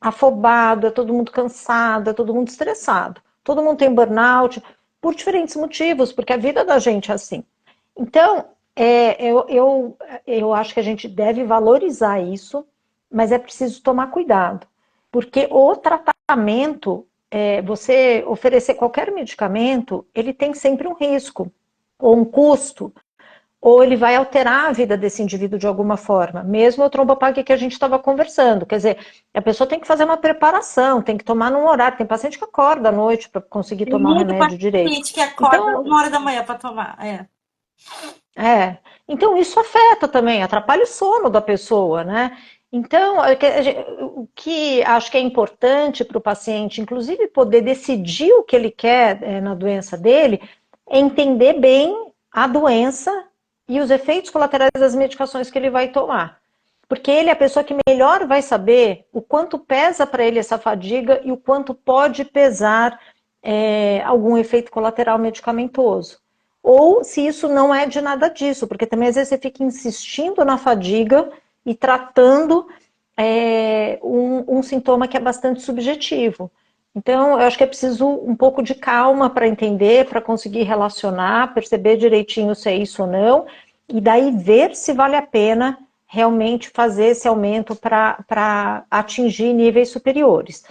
afobado, é todo mundo cansado, é todo mundo estressado. Todo mundo tem burnout, por diferentes motivos, porque a vida da gente é assim. Então, eu acho que a gente deve valorizar isso, mas é preciso tomar cuidado, porque o tratamento, você oferecer qualquer medicamento, ele tem sempre um risco, ou um custo, ou ele vai alterar a vida desse indivíduo de alguma forma, mesmo o trombopaque que a gente estava conversando. Quer dizer, a pessoa tem que fazer uma preparação, tem que tomar num horário. Tem paciente que acorda à noite para conseguir Tem tomar o muito remédio direito. paciente que acorda Então, 1 hora da manhã para tomar. É, então isso afeta também, atrapalha o sono da pessoa, né? Então, o que acho que é importante para o paciente, inclusive poder decidir o que ele quer na doença dele, é entender bem a doença e os efeitos colaterais das medicações que ele vai tomar. Porque ele é a pessoa que melhor vai saber o quanto pesa para ele essa fadiga e o quanto pode pesar algum efeito colateral medicamentoso. Ou se isso não é de nada disso, porque também às vezes você fica insistindo na fadiga e tratando um sintoma que é bastante subjetivo. Então, eu acho que é preciso um pouco de calma para entender, para conseguir relacionar, perceber direitinho se é isso ou não, e daí ver se vale a pena realmente fazer esse aumento para atingir níveis superiores.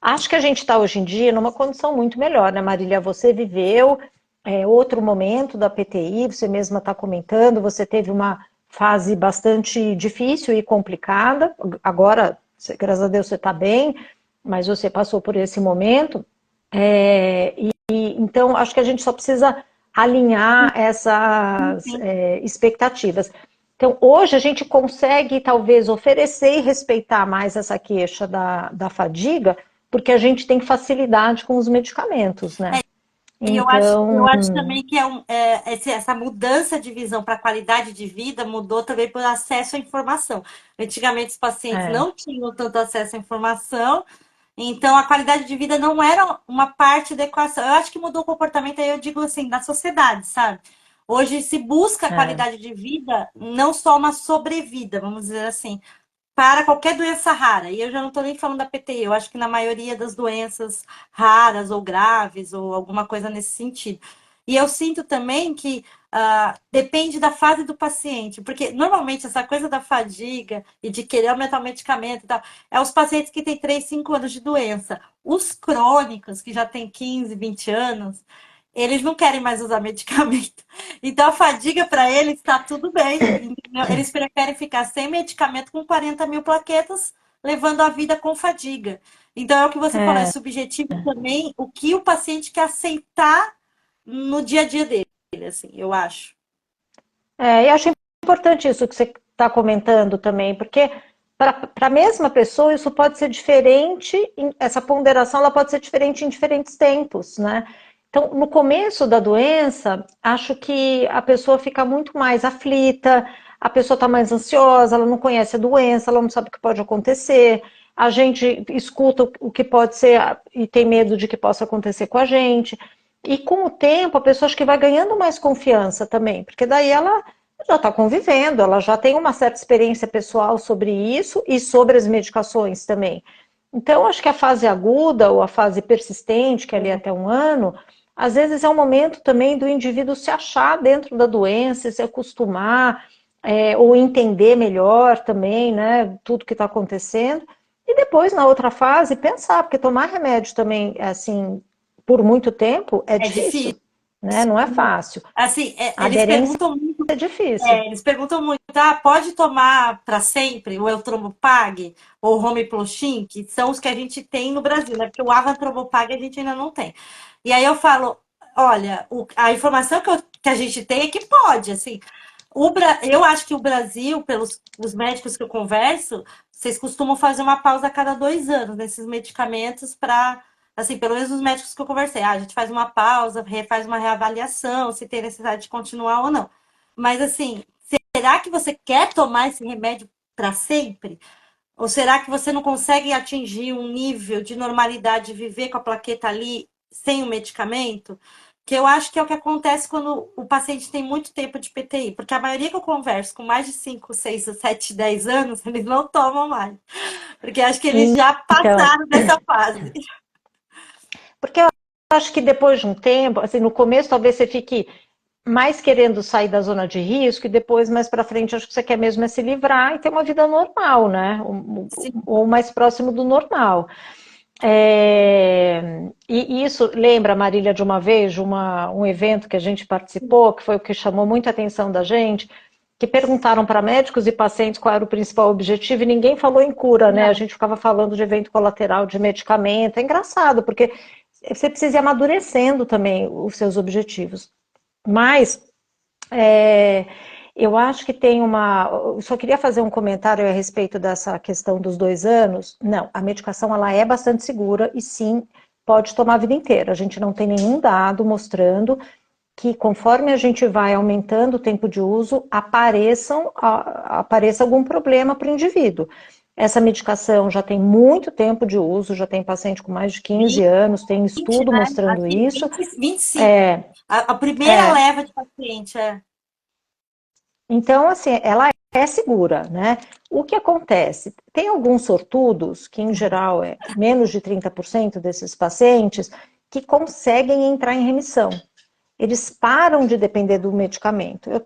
Acho que a gente está hoje em dia numa condição muito melhor, né, Marília? Você viveu outro momento da PTI, você mesma está comentando, você teve uma fase bastante difícil e complicada, agora, graças a Deus, você está bem, mas você passou por esse momento, então acho que a gente só precisa alinhar essas Sim. expectativas. Então, hoje a gente consegue talvez oferecer e respeitar mais essa queixa da fadiga, porque a gente tem facilidade com os medicamentos, né? E eu acho Então, também que essa mudança de visão para a qualidade de vida mudou também pelo acesso à informação. Antigamente, os pacientes é, não tinham tanto acesso à informação, então a qualidade de vida não era uma parte da equação. Eu acho que mudou o comportamento, aí eu digo assim, da sociedade, sabe? Hoje se busca a é, qualidade de vida, não só uma sobrevida, vamos dizer assim, para qualquer doença rara. E eu já não estou nem falando da PTI, eu acho que na maioria das doenças raras ou graves ou alguma coisa nesse sentido. E eu sinto também que depende da fase do paciente, porque normalmente essa coisa da fadiga e de querer aumentar o medicamento e tal, é os pacientes que têm 3, 5 anos de doença. Os crônicos, que já têm 15, 20 anos, eles não querem mais usar medicamento. Então a fadiga para eles está tudo bem. Entendeu? Eles preferem ficar sem medicamento com 40 mil plaquetas, levando a vida com fadiga. Então é o que você falou, é É, subjetivo também o que o paciente quer aceitar no dia a dia dele, assim, eu acho. e acho importante isso que você está comentando também, porque para a mesma pessoa isso pode ser diferente, essa ponderação ela pode ser diferente em diferentes tempos, né? Então, no começo da doença, acho que a pessoa fica muito mais aflita, a pessoa está mais ansiosa, ela não conhece a doença, ela não sabe o que pode acontecer, a gente escuta o que pode ser e tem medo de que possa acontecer com a gente. E com o tempo, a pessoa acho que vai ganhando mais confiança também, porque daí ela já está convivendo, ela já tem uma certa experiência pessoal sobre isso e sobre as medicações também. Então, acho que a fase aguda ou a fase persistente, que é ali até um ano, às vezes é um momento também do indivíduo se achar dentro da doença, se acostumar, ou entender melhor também, né, tudo que está acontecendo. E depois, na outra fase, pensar, porque tomar remédio também, assim, por muito tempo é É difícil. difícil, né? Não é fácil. Assim, A aderência é difícil. eles perguntam muito, pode tomar para sempre o Eltrombopag ou o Romiploxin, que são os que a gente tem no Brasil, né? Porque o Avatrombopag a gente ainda não tem. E aí eu falo, olha, a informação que a gente tem é que pode, assim. Eu acho que o Brasil, pelos os médicos que eu converso, vocês costumam fazer uma pausa a cada 2 anos nesses medicamentos para, assim, pelo menos os médicos que eu conversei, a gente faz uma pausa, faz uma reavaliação, se tem necessidade de continuar ou não. Mas assim, será que você quer tomar esse remédio para sempre? Ou será que você não consegue atingir um nível de normalidade, viver com a plaqueta ali sem o medicamento? Que eu acho que é o que acontece quando o paciente tem muito tempo de PTI, porque a maioria que eu converso com mais de 5, 6, 7, 10 anos, eles não tomam mais, porque acho que eles já Então, passaram dessa fase. porque eu acho que depois de um tempo, assim, no começo talvez você fique mais querendo sair da zona de risco e depois, mais para frente, acho que você quer mesmo é se livrar e ter uma vida normal, né? Sim, Ou mais próximo do normal. E isso lembra, Marília, de uma vez, de um evento que a gente participou, que foi o que chamou muita atenção da gente, que perguntaram para médicos e pacientes qual era o principal objetivo e ninguém falou em cura, né? A não. gente ficava falando de evento colateral, de medicamento. É engraçado, porque você precisa ir amadurecendo também os seus objetivos. Mas eu acho que tem uma. Eu só queria fazer um comentário a respeito dessa questão dos 2 anos. Não, a medicação ela é bastante segura e sim pode tomar a vida inteira. A gente não tem nenhum dado mostrando que conforme a gente vai aumentando o tempo de uso, apareça algum problema para o indivíduo. Essa medicação já tem muito tempo de uso, já tem paciente com mais de 15 anos, tem 20, estudo né? mostrando Aqui, isso. 20, 25. É, A primeira é, leva de paciente é. Então, assim, ela é segura, né? O que acontece? Tem alguns sortudos, que em geral é menos de 30% desses pacientes, que conseguem entrar em remissão. Eles param de depender do medicamento. Eu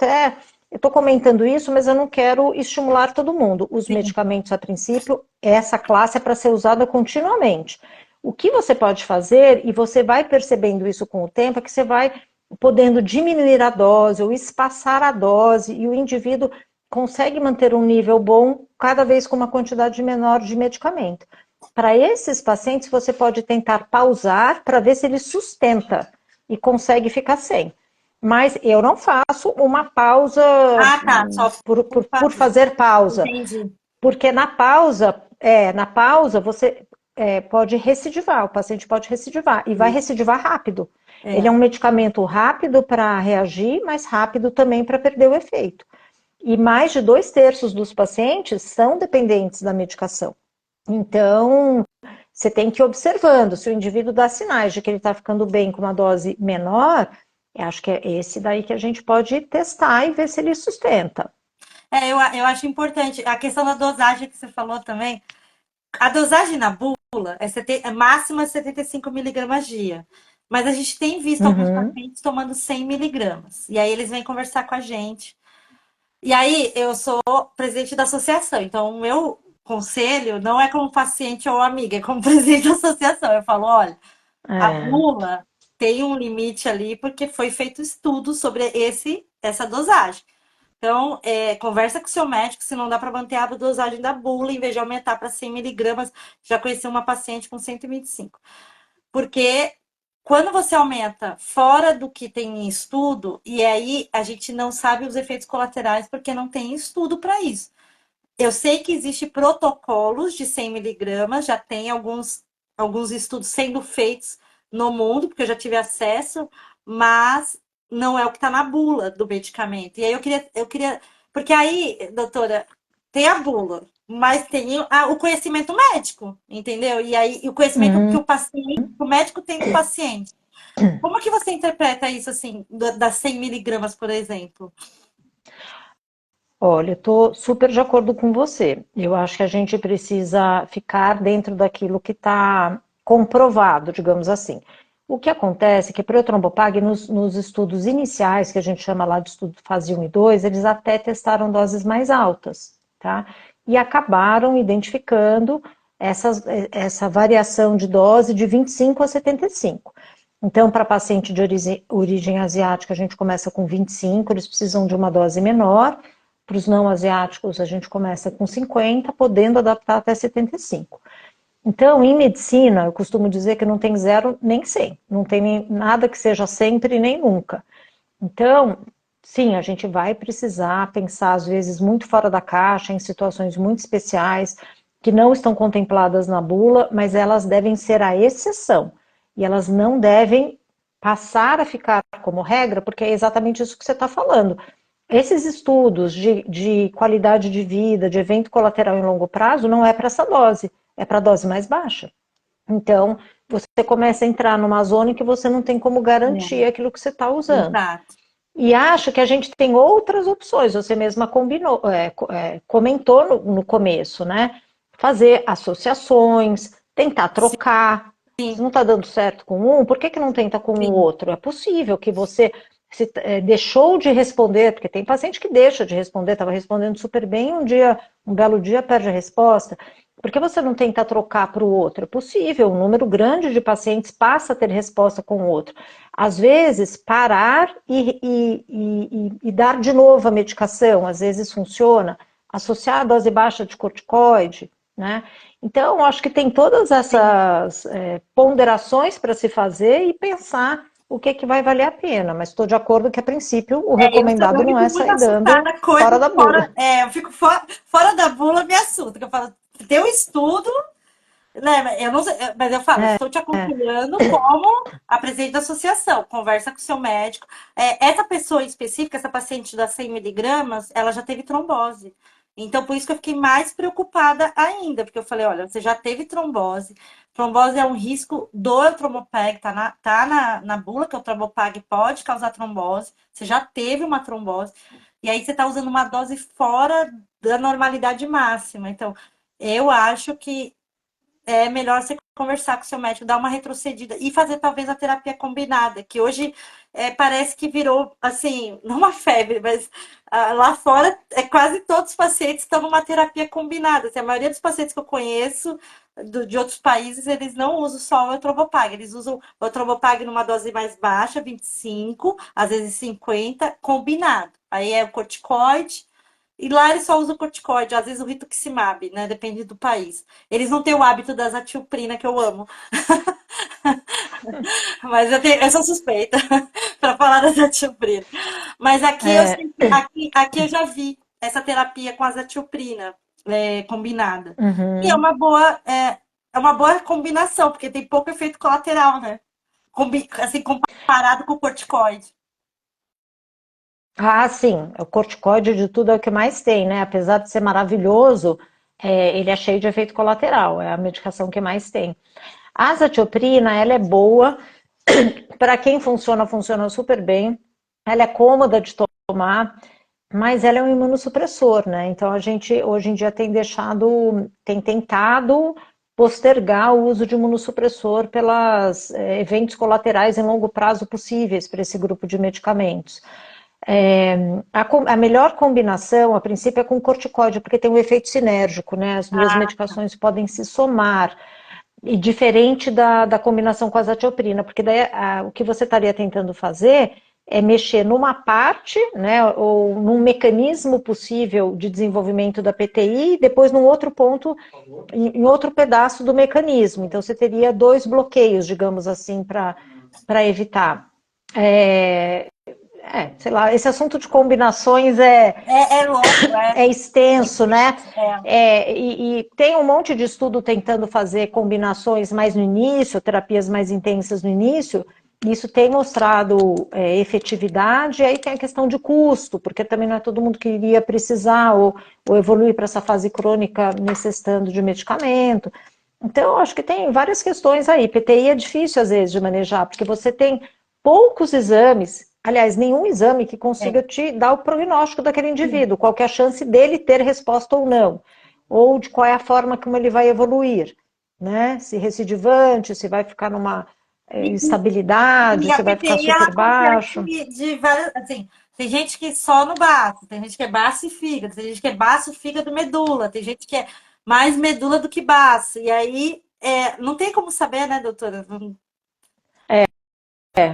estou comentando isso, mas eu não quero estimular todo mundo. Os Sim. medicamentos, a princípio, essa classe é para ser usada continuamente. O que você pode fazer, e você vai percebendo isso com o tempo, é que você vai podendo diminuir a dose ou espaçar a dose, e o indivíduo consegue manter um nível bom cada vez com uma quantidade menor de medicamento. Para esses pacientes, você pode tentar pausar para ver se ele sustenta e consegue ficar sem. Mas eu não faço uma pausa Ah, tá. Só por fazer pausa, entendi. porque na pausa você pode recidivar, o paciente pode recidivar e vai recidivar rápido. Ele é É. um medicamento rápido para reagir, mas rápido também para perder o efeito. E mais de 2/3 dos pacientes são dependentes da medicação. Então, você tem que ir observando. Se o indivíduo dá sinais de que ele está ficando bem com uma dose menor, eu acho que é esse daí que a gente pode testar e ver se ele sustenta. Eu acho importante a questão da dosagem que você falou também. A dosagem na bula é máxima 75 miligramas dia. Mas a gente tem visto alguns Uhum. pacientes tomando 100 miligramas. E aí eles vêm conversar com a gente. E aí eu sou presidente da associação. Então o meu conselho não é como paciente ou amiga, é como presidente da associação. Eu falo, olha, a É. bula tem um limite ali porque foi feito estudo sobre essa dosagem. Então, conversa com o seu médico se não dá para manter a dosagem da bula, em vez de aumentar para 100 miligramas. Já conheci uma paciente com 125. Porque quando você aumenta fora do que tem em estudo, e aí a gente não sabe os efeitos colaterais porque não tem estudo para isso. Eu sei que existe protocolos de 100 miligramas, já tem alguns estudos sendo feitos no mundo, porque eu já tive acesso, mas não é o que está na bula do medicamento. E aí porque aí, doutora, tem a bula, mas tem o conhecimento médico, entendeu? E aí o conhecimento que Uhum. o paciente, que o médico tem do paciente. Como que você interpreta isso, assim, das 100 miligramas, por exemplo? Olha, eu estou super de acordo com você. Eu acho que a gente precisa ficar dentro daquilo que está comprovado, digamos assim. O que acontece é que para o trombopag, nos estudos iniciais, que a gente chama lá de estudo fase 1 e 2, eles até testaram doses mais altas, tá? E acabaram identificando essa variação de dose de 25 a 75. Então, para paciente de origem asiática, a gente começa com 25, eles precisam de uma dose menor. Para os não asiáticos, a gente começa com 50, podendo adaptar até 75. Então, em medicina, eu costumo dizer que não tem zero nem 100. Não tem nem nada que seja sempre nem nunca. Então, sim, a gente vai precisar pensar, às vezes, muito fora da caixa, em situações muito especiais, que não estão contempladas na bula, mas elas devem ser a exceção. E elas não devem passar a ficar como regra, porque é exatamente isso que você está falando. Esses estudos de qualidade de vida, de evento colateral em longo prazo, não é para essa dose, é para a dose mais baixa. Então, você começa a entrar numa zona em que você não tem como garantir É, aquilo que você está usando. exato. E acho que a gente tem outras opções, você mesma comentou no começo, né? Fazer associações, tentar trocar. Se Sim, não está dando certo com um, por que não tenta com o sim. outro? É possível que você deixou de responder, porque tem paciente que deixa de responder, estava respondendo super bem, um belo dia perde a resposta. Por que você não tenta trocar para o outro? É possível, um número grande de pacientes passa a ter resposta com o outro. Às vezes, parar e dar de novo a medicação, às vezes funciona, associar a dose baixa de corticoide, né? Então, acho que tem todas essas ponderações para se fazer e pensar o que vai valer a pena, mas estou de acordo que, a princípio, o Eu recomendado não fico é muito sair dando assustada, fora coisas da fora. bula. Eu fico fora da bula, me assusta. Que eu falo, tem um estudo, né? Eu não sei, mas eu falo, estou te aconselhando como a presidente da associação. Conversa com o seu médico. Essa pessoa em específica, essa paciente das 100 miligramas, ela já teve trombose. Então, por isso que eu fiquei mais preocupada ainda, porque eu falei, olha, você já teve trombose. Trombose é um risco do Eutropeg, tá na bula que o Eutropeg pode causar trombose. Você já teve uma trombose. E aí você está usando uma dose fora da normalidade máxima. Então, eu acho que é melhor você conversar com o seu médico, dar uma retrocedida e fazer talvez a terapia combinada, que hoje parece que virou, assim, não uma febre, mas lá fora quase todos os pacientes estão numa terapia combinada. Assim, a maioria dos pacientes que eu conheço de outros países, eles não usam só o Etrobopag, eles usam o Etrobopag numa dose mais baixa, 25, às vezes 50, combinado. Aí é o corticoide, e lá eles só usam corticoide, às vezes o rituximab, né? Depende do país. Eles não têm o hábito da azatioprina, que eu amo. Mas eu sou suspeita para falar da azatioprina. Mas aqui eu É, sei aqui eu já vi essa terapia com azatioprina combinada. E uhum. é uma boa combinação, porque tem pouco efeito colateral, né? Assim, comparado com o corticoide. Ah, sim, o corticoide de tudo é o que mais tem, né? Apesar de ser maravilhoso, ele é cheio de efeito colateral, é a medicação que mais tem. A azatioprina, ela é boa, para quem funciona, funciona super bem, ela é cômoda de tomar, mas ela é um imunossupressor, né? Então a gente hoje em dia tem tentado postergar o uso de imunossupressor pelos eventos colaterais em longo prazo possíveis para esse grupo de medicamentos. A melhor combinação, a princípio, é com corticóide, porque tem um efeito sinérgico, né? As duas medicações podem se somar, e diferente da combinação com a azatioprina, porque daí o que você estaria tentando fazer é mexer numa parte, né, ou num mecanismo possível de desenvolvimento da PTI, e depois num outro ponto, em outro pedaço do mecanismo. Então, você teria dois bloqueios, digamos assim, para evitar. Sei lá, esse assunto de combinações É louco, é extenso, né? É. E tem um monte de estudo tentando fazer combinações mais no início, terapias mais intensas no início. Isso tem mostrado efetividade, e aí tem a questão de custo, porque também não é todo mundo que iria precisar ou evoluir para essa fase crônica necessitando de medicamento. Então, eu acho que tem várias questões aí. PTI é difícil, às vezes, de manejar, porque você tem poucos exames, aliás, nenhum exame que consiga te dar o prognóstico daquele indivíduo, qual que é a chance dele ter resposta ou não, ou de qual é a forma como ele vai evoluir, né? Se recidivante, se vai ficar numa estabilidade, E a se vai ficar PTI, ela super baixo. acontece de várias, assim, tem gente que só no baço, tem gente que é baço e fígado, tem gente que é baço, fígado, medula, tem gente que é mais medula do que baço. E aí, não tem como saber, né, doutora?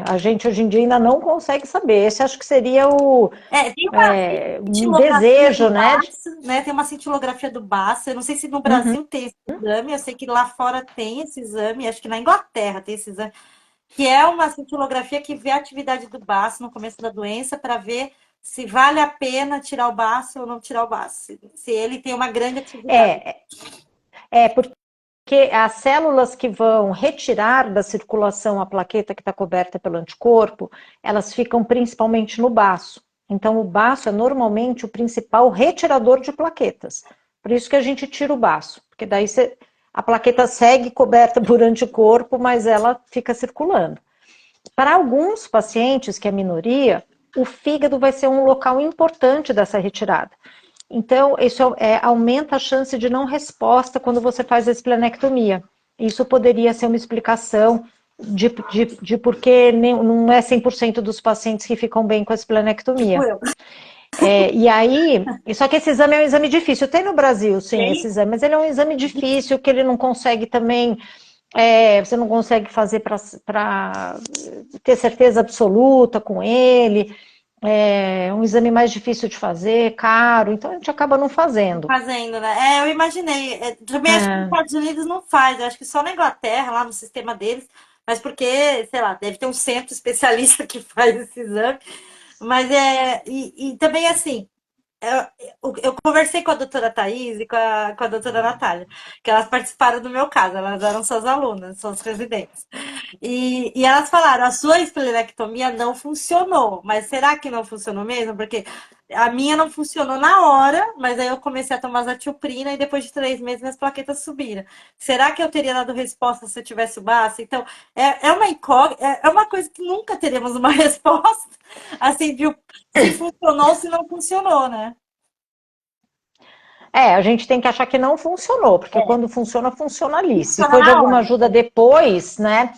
A gente hoje em dia ainda não consegue saber. Esse acho que seria Tem uma um cintilografia desejo, do né? baço, né? Tem uma cintilografia do baço. Eu não sei se no Uhum. Brasil tem esse exame, eu sei que lá fora tem esse exame, acho que na Inglaterra tem esse exame, que é uma cintilografia que vê a atividade do baço no começo da doença para ver se vale a pena tirar o baço ou não tirar o baço, se ele tem uma grande atividade. Porque as células que vão retirar da circulação a plaqueta que está coberta pelo anticorpo, elas ficam principalmente no baço. Então, o baço é normalmente o principal retirador de plaquetas. Por isso que a gente tira o baço, porque daí a plaqueta segue coberta por anticorpo, mas ela fica circulando. Para alguns pacientes, que é a minoria, o fígado vai ser um local importante dessa retirada. Então, isso aumenta a chance de não resposta quando você faz a esplenectomia. Isso poderia ser uma explicação de por que não é 100% dos pacientes que ficam bem com a esplenectomia. Eu. E aí, só que esse exame é um exame difícil. Tem no Brasil, sim, esse exame, mas ele é um exame difícil, que ele não consegue também, você não consegue fazer para ter certeza absoluta com ele. É um exame mais difícil de fazer, caro, então a gente acaba não fazendo. Fazendo, né? Eu imaginei. Também acho que nos Estados Unidos não faz, eu acho que só na Inglaterra, lá no sistema deles, mas porque, sei lá, deve ter um centro especialista que faz esse exame. Mas e também assim, eu conversei com a doutora Thaís e com a doutora Natália, que elas participaram do meu caso, elas eram suas alunas, suas residentes. E elas falaram, a sua esplenectomia não funcionou, mas será que não funcionou mesmo? Porque a minha não funcionou na hora, mas aí eu comecei a tomar azatioprina e depois de 3 meses minhas plaquetas subiram. Será que eu teria dado resposta se eu tivesse o baço? Então, é uma incógnita, é uma coisa que nunca teremos uma resposta, assim, de se funcionou ou se não funcionou, né? A gente tem que achar que não funcionou, porque quando funciona, funciona ali. Se Funciona foi de na alguma hora. ajuda depois, né?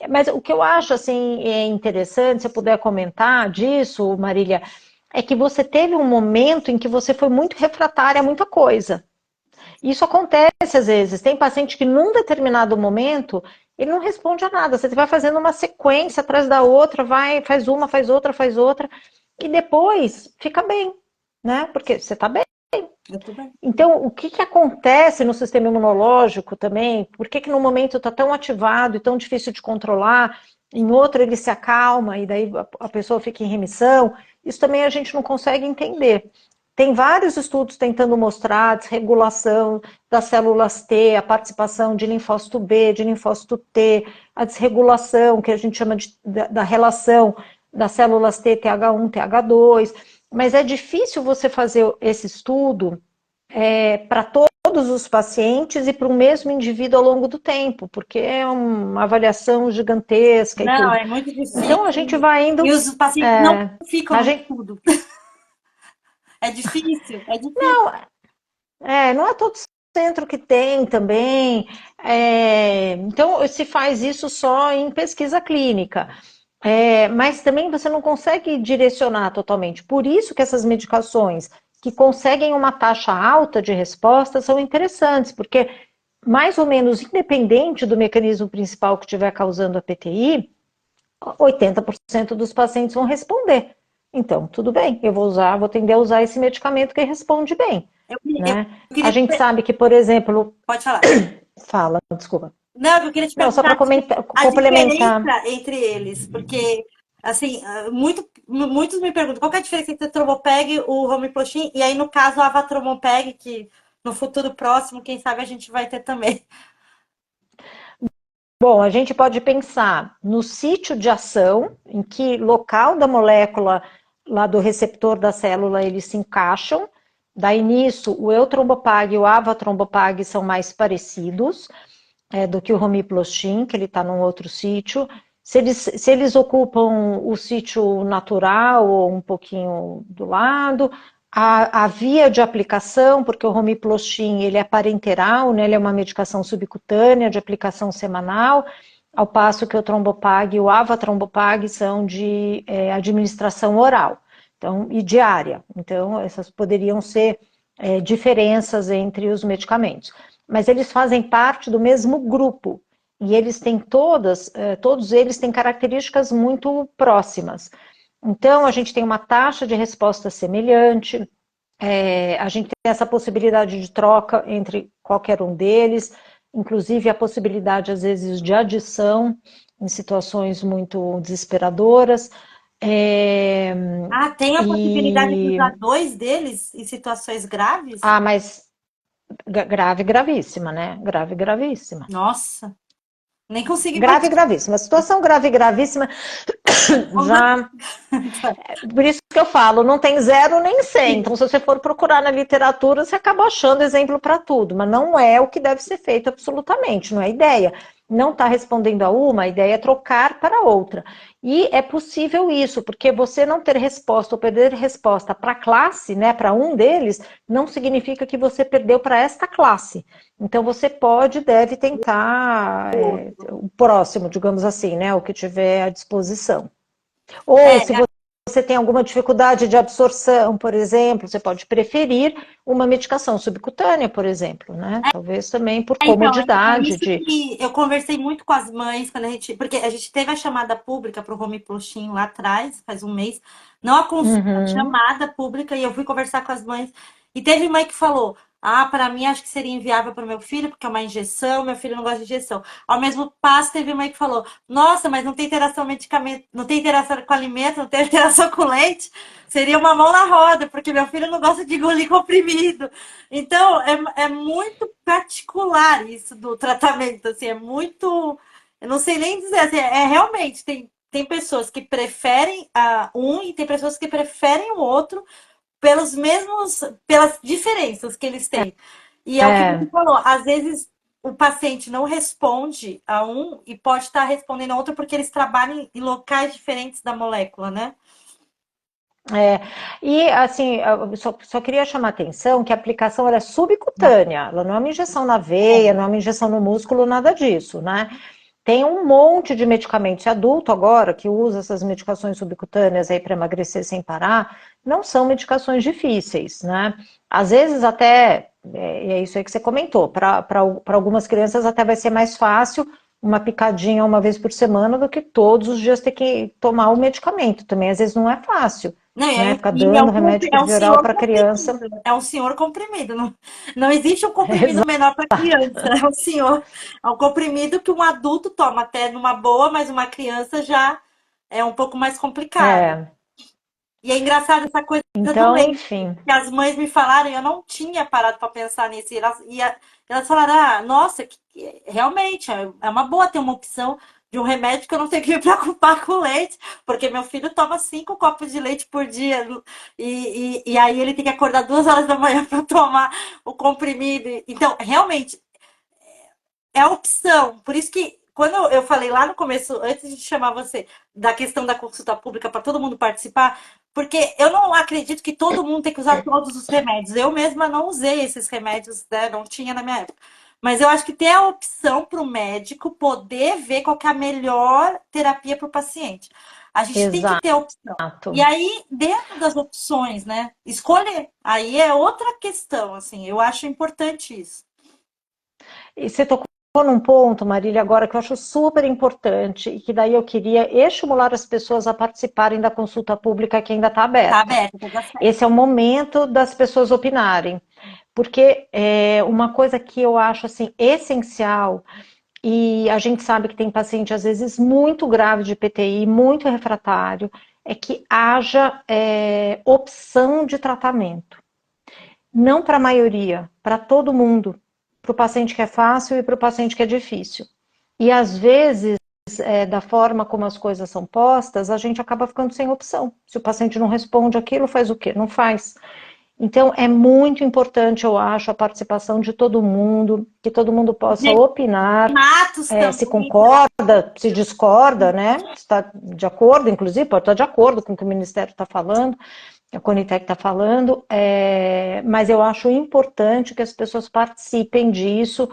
Mas o que eu acho, assim, interessante, se eu puder comentar disso, Marília, é que você teve um momento em que você foi muito refratária a muita coisa. Isso acontece às vezes. Tem paciente que num determinado momento ele não responde a nada. Você vai fazendo uma sequência atrás da outra, vai, faz uma, faz outra, e depois fica bem, né? Porque você está bem. Eu tô bem. Então, o que acontece no sistema imunológico também? Por que no momento está tão ativado e tão difícil de controlar? Em outro ele se acalma e daí a pessoa fica em remissão. Isso também a gente não consegue entender. Tem vários estudos tentando mostrar a desregulação das células T, a participação de linfócito B, de linfócito T, a desregulação, que a gente chama da relação das células T, TH1, TH2. Mas é difícil você fazer esse estudo para todos os pacientes e para o mesmo indivíduo ao longo do tempo, porque é uma avaliação gigantesca e Não, tudo. é muito difícil. Então a gente vai E indo. os pacientes não É, ficam a no gente, estudo. É difícil, é difícil. não, não é todo centro que tem também. Então, se faz isso só em pesquisa clínica. Mas também você não consegue direcionar totalmente. Por isso que essas medicações que conseguem uma taxa alta de resposta são interessantes, porque mais ou menos independente do mecanismo principal que estiver causando a PTI, 80% dos pacientes vão responder. Então, tudo bem, vou tender a usar esse medicamento que responde bem, Eu né? A queria. gente sabe que, por exemplo, Pode falar. fala, desculpa. Não, eu queria te Não, só para perguntar a complementar. diferença entre eles, porque, assim, muitos me perguntam qual que é a diferença entre o Trombopeg e o Romiplastin, e aí, no caso, o Avatrombopeg, que no futuro próximo, quem sabe a gente vai ter também. Bom, a gente pode pensar no sítio de ação, em que local da molécula lá do receptor da célula eles se encaixam. Daí nisso, o eutrombopag e o avatrombopag são mais parecidos do que o romiplastin, que ele está num outro sítio. Se eles ocupam o sítio natural ou um pouquinho do lado, a via de aplicação, porque o romiplastin ele é parenteral, né, ele é uma medicação subcutânea de aplicação semanal, ao passo que o trombopag e o avatrombopag são de administração oral, então, e diária. Então, essas poderiam ser diferenças entre os medicamentos. Mas eles fazem parte do mesmo grupo, e eles têm todos eles têm características muito próximas. Então, a gente tem uma taxa de resposta semelhante, a gente tem essa possibilidade de troca entre qualquer um deles, inclusive a possibilidade, às vezes, de adição em situações muito desesperadoras. Tem a possibilidade de usar dois deles em situações graves? Mas grave, gravíssima, né? Grave, gravíssima. Nossa, nem consegui Grave, imaginar. gravíssima. Situação grave, gravíssima, já. Por isso que eu falo, não tem 0 nem 100. Então, se você for procurar na literatura, você acaba achando exemplo para tudo, mas não é o que deve ser feito absolutamente, não é ideia. Não está respondendo a uma, a ideia é trocar para outra. E é possível isso, porque você não ter resposta ou perder resposta para a classe, né, para um deles, não significa que você perdeu para esta classe. Então, você deve tentar o próximo, digamos assim, né, o que tiver à disposição. Ou se você tem alguma dificuldade de absorção, por exemplo, você pode preferir uma medicação subcutânea, por exemplo, né? Talvez também por Então, é comodidade isso de. que eu conversei muito com as mães quando porque a gente teve a chamada pública para o Romiplastin lá atrás, faz um mês, não a consulta, a Uhum. chamada pública, e eu fui conversar com as mães, e teve mãe que falou, para mim acho que seria inviável para o meu filho, porque é uma injeção, meu filho não gosta de injeção. Ao mesmo passo, teve mãe que falou, nossa, mas não tem interação medicamento, não tem interação com alimento, não tem interação com leite, seria uma mão na roda, porque meu filho não gosta de engolir comprimido. Então, é muito particular isso do tratamento, assim, é muito. Eu não sei nem dizer, assim, realmente, tem pessoas que preferem um e tem pessoas que preferem o outro pelas diferenças que eles têm. E é o que você falou, às vezes o paciente não responde a um e pode estar respondendo a outro porque eles trabalham em locais diferentes da molécula, né? E assim, eu só queria chamar a atenção que a aplicação ela é subcutânea, ela não é uma injeção na veia, não é uma injeção no músculo, nada disso, né? Tem um monte de medicamentos adulto agora que usa essas medicações subcutâneas aí para emagrecer sem parar, não são medicações difíceis, né? Às vezes até, é isso aí que você comentou, para algumas crianças até vai ser mais fácil uma picadinha uma vez por semana do que todos os dias ter que tomar o medicamento. Também às vezes não é fácil, Não, né? Ficar dando remédio por é um via oral senhor para criança. comprimido. É um senhor comprimido. Não existe um comprimido menor para criança. É um senhor. É um comprimido que um adulto toma até numa boa, mas uma criança já é um pouco mais complicado. É, E é engraçado essa coisa do então, leite, enfim. que as mães me falaram, e eu não tinha parado para pensar nisso. Elas falaram, nossa, realmente é uma boa ter uma opção de um remédio que eu não tenho que me preocupar com o leite, porque meu filho toma 5 copos de leite por dia, e aí ele tem que acordar 2 horas da manhã para tomar o comprimido. Então, realmente, é a opção. Por isso que, quando eu falei lá no começo, antes de chamar você, da questão da consulta pública para todo mundo participar, porque eu não acredito que todo mundo tem que usar todos os remédios. Eu mesma não usei esses remédios, né? Não tinha na minha época. Mas eu acho que tem a opção para o médico poder ver qual que é a melhor terapia para o paciente. A gente tem que ter a opção. E Exato. aí, dentro das opções, né, escolher. Aí é outra questão, assim, eu acho importante isso. E você tocou num ponto, Marília, agora que eu acho super importante e que daí eu queria estimular as pessoas a participarem da consulta pública que ainda está Tá aberta. aberto, tá certo. Esse é o momento das pessoas opinarem, porque é uma coisa que eu acho assim essencial, e a gente sabe que tem paciente às vezes muito grave de PTI, muito refratário, é que haja opção de tratamento. Não para a maioria, para todo mundo. Para o paciente que é fácil e para o paciente que é difícil. E às vezes, da forma como as coisas são postas, a gente acaba ficando sem opção. Se o paciente não responde aquilo, faz o quê? Não faz. Então, é muito importante, eu acho, a participação de todo mundo, que todo mundo possa opinar, Matos se também, concorda, se discorda, né? Se está de acordo, inclusive, pode estar de acordo com o que o Ministério está falando, a Conitec está falando, mas eu acho importante que as pessoas participem disso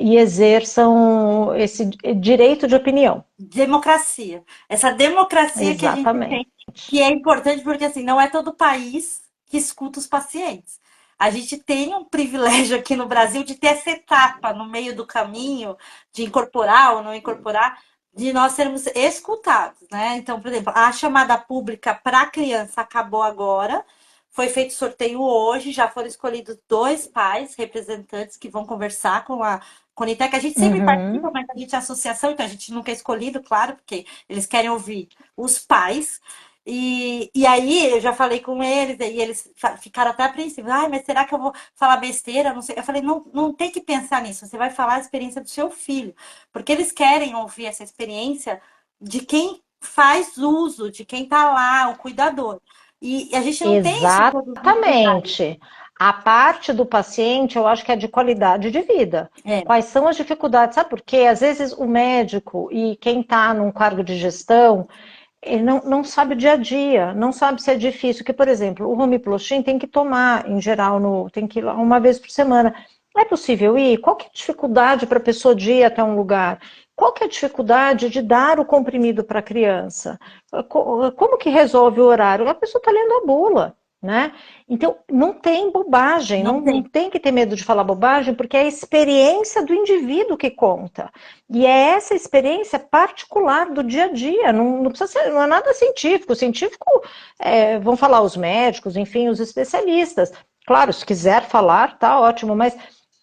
e exerçam esse direito de opinião. democracia. Essa democracia que a gente Exatamente. tem, que é importante porque assim, não é todo país que escuta os pacientes. A gente tem um privilégio aqui no Brasil de ter essa etapa no meio do caminho, de incorporar ou não incorporar, de nós sermos escutados, né? Então, por exemplo, a chamada pública para criança acabou agora. Foi feito sorteio hoje, já foram escolhidos 2 pais representantes que vão conversar com a Conitec. A gente sempre participa, Uhum. mas a gente é associação, então a gente nunca é escolhido, claro, porque eles querem ouvir os pais. E aí eu já falei com eles, e eles ficaram até apreensivos. Ai, mas será que eu vou falar besteira? Não sei. Eu falei, não, não tem que pensar nisso. Você vai falar a experiência do seu filho. Porque eles querem ouvir essa experiência de quem faz uso, de quem tá lá, o cuidador. E a gente não tem isso em todos os lugares. Exatamente. A parte do paciente, eu acho que é de qualidade de vida. É, Quais são as dificuldades? Sabe por quê? Às vezes o médico e quem está num cargo de gestão, ele não sabe o dia a dia, não sabe se é difícil. Que, por exemplo, o Romiploxin tem que tomar, em geral, tem que ir lá uma vez por semana. É possível ir? Qual que é a dificuldade para a pessoa de ir até um lugar? Qual que é a dificuldade de dar o comprimido para a criança? Como que resolve o horário? A pessoa está lendo a bula, né? Então, não tem bobagem, não não tem. tem que ter medo de falar bobagem, porque é a experiência do indivíduo que conta. E é essa experiência particular do dia a dia, não precisa ser, não é nada científico. O científico, vão falar os médicos, enfim, os especialistas. Claro, se quiser falar, tá ótimo, mas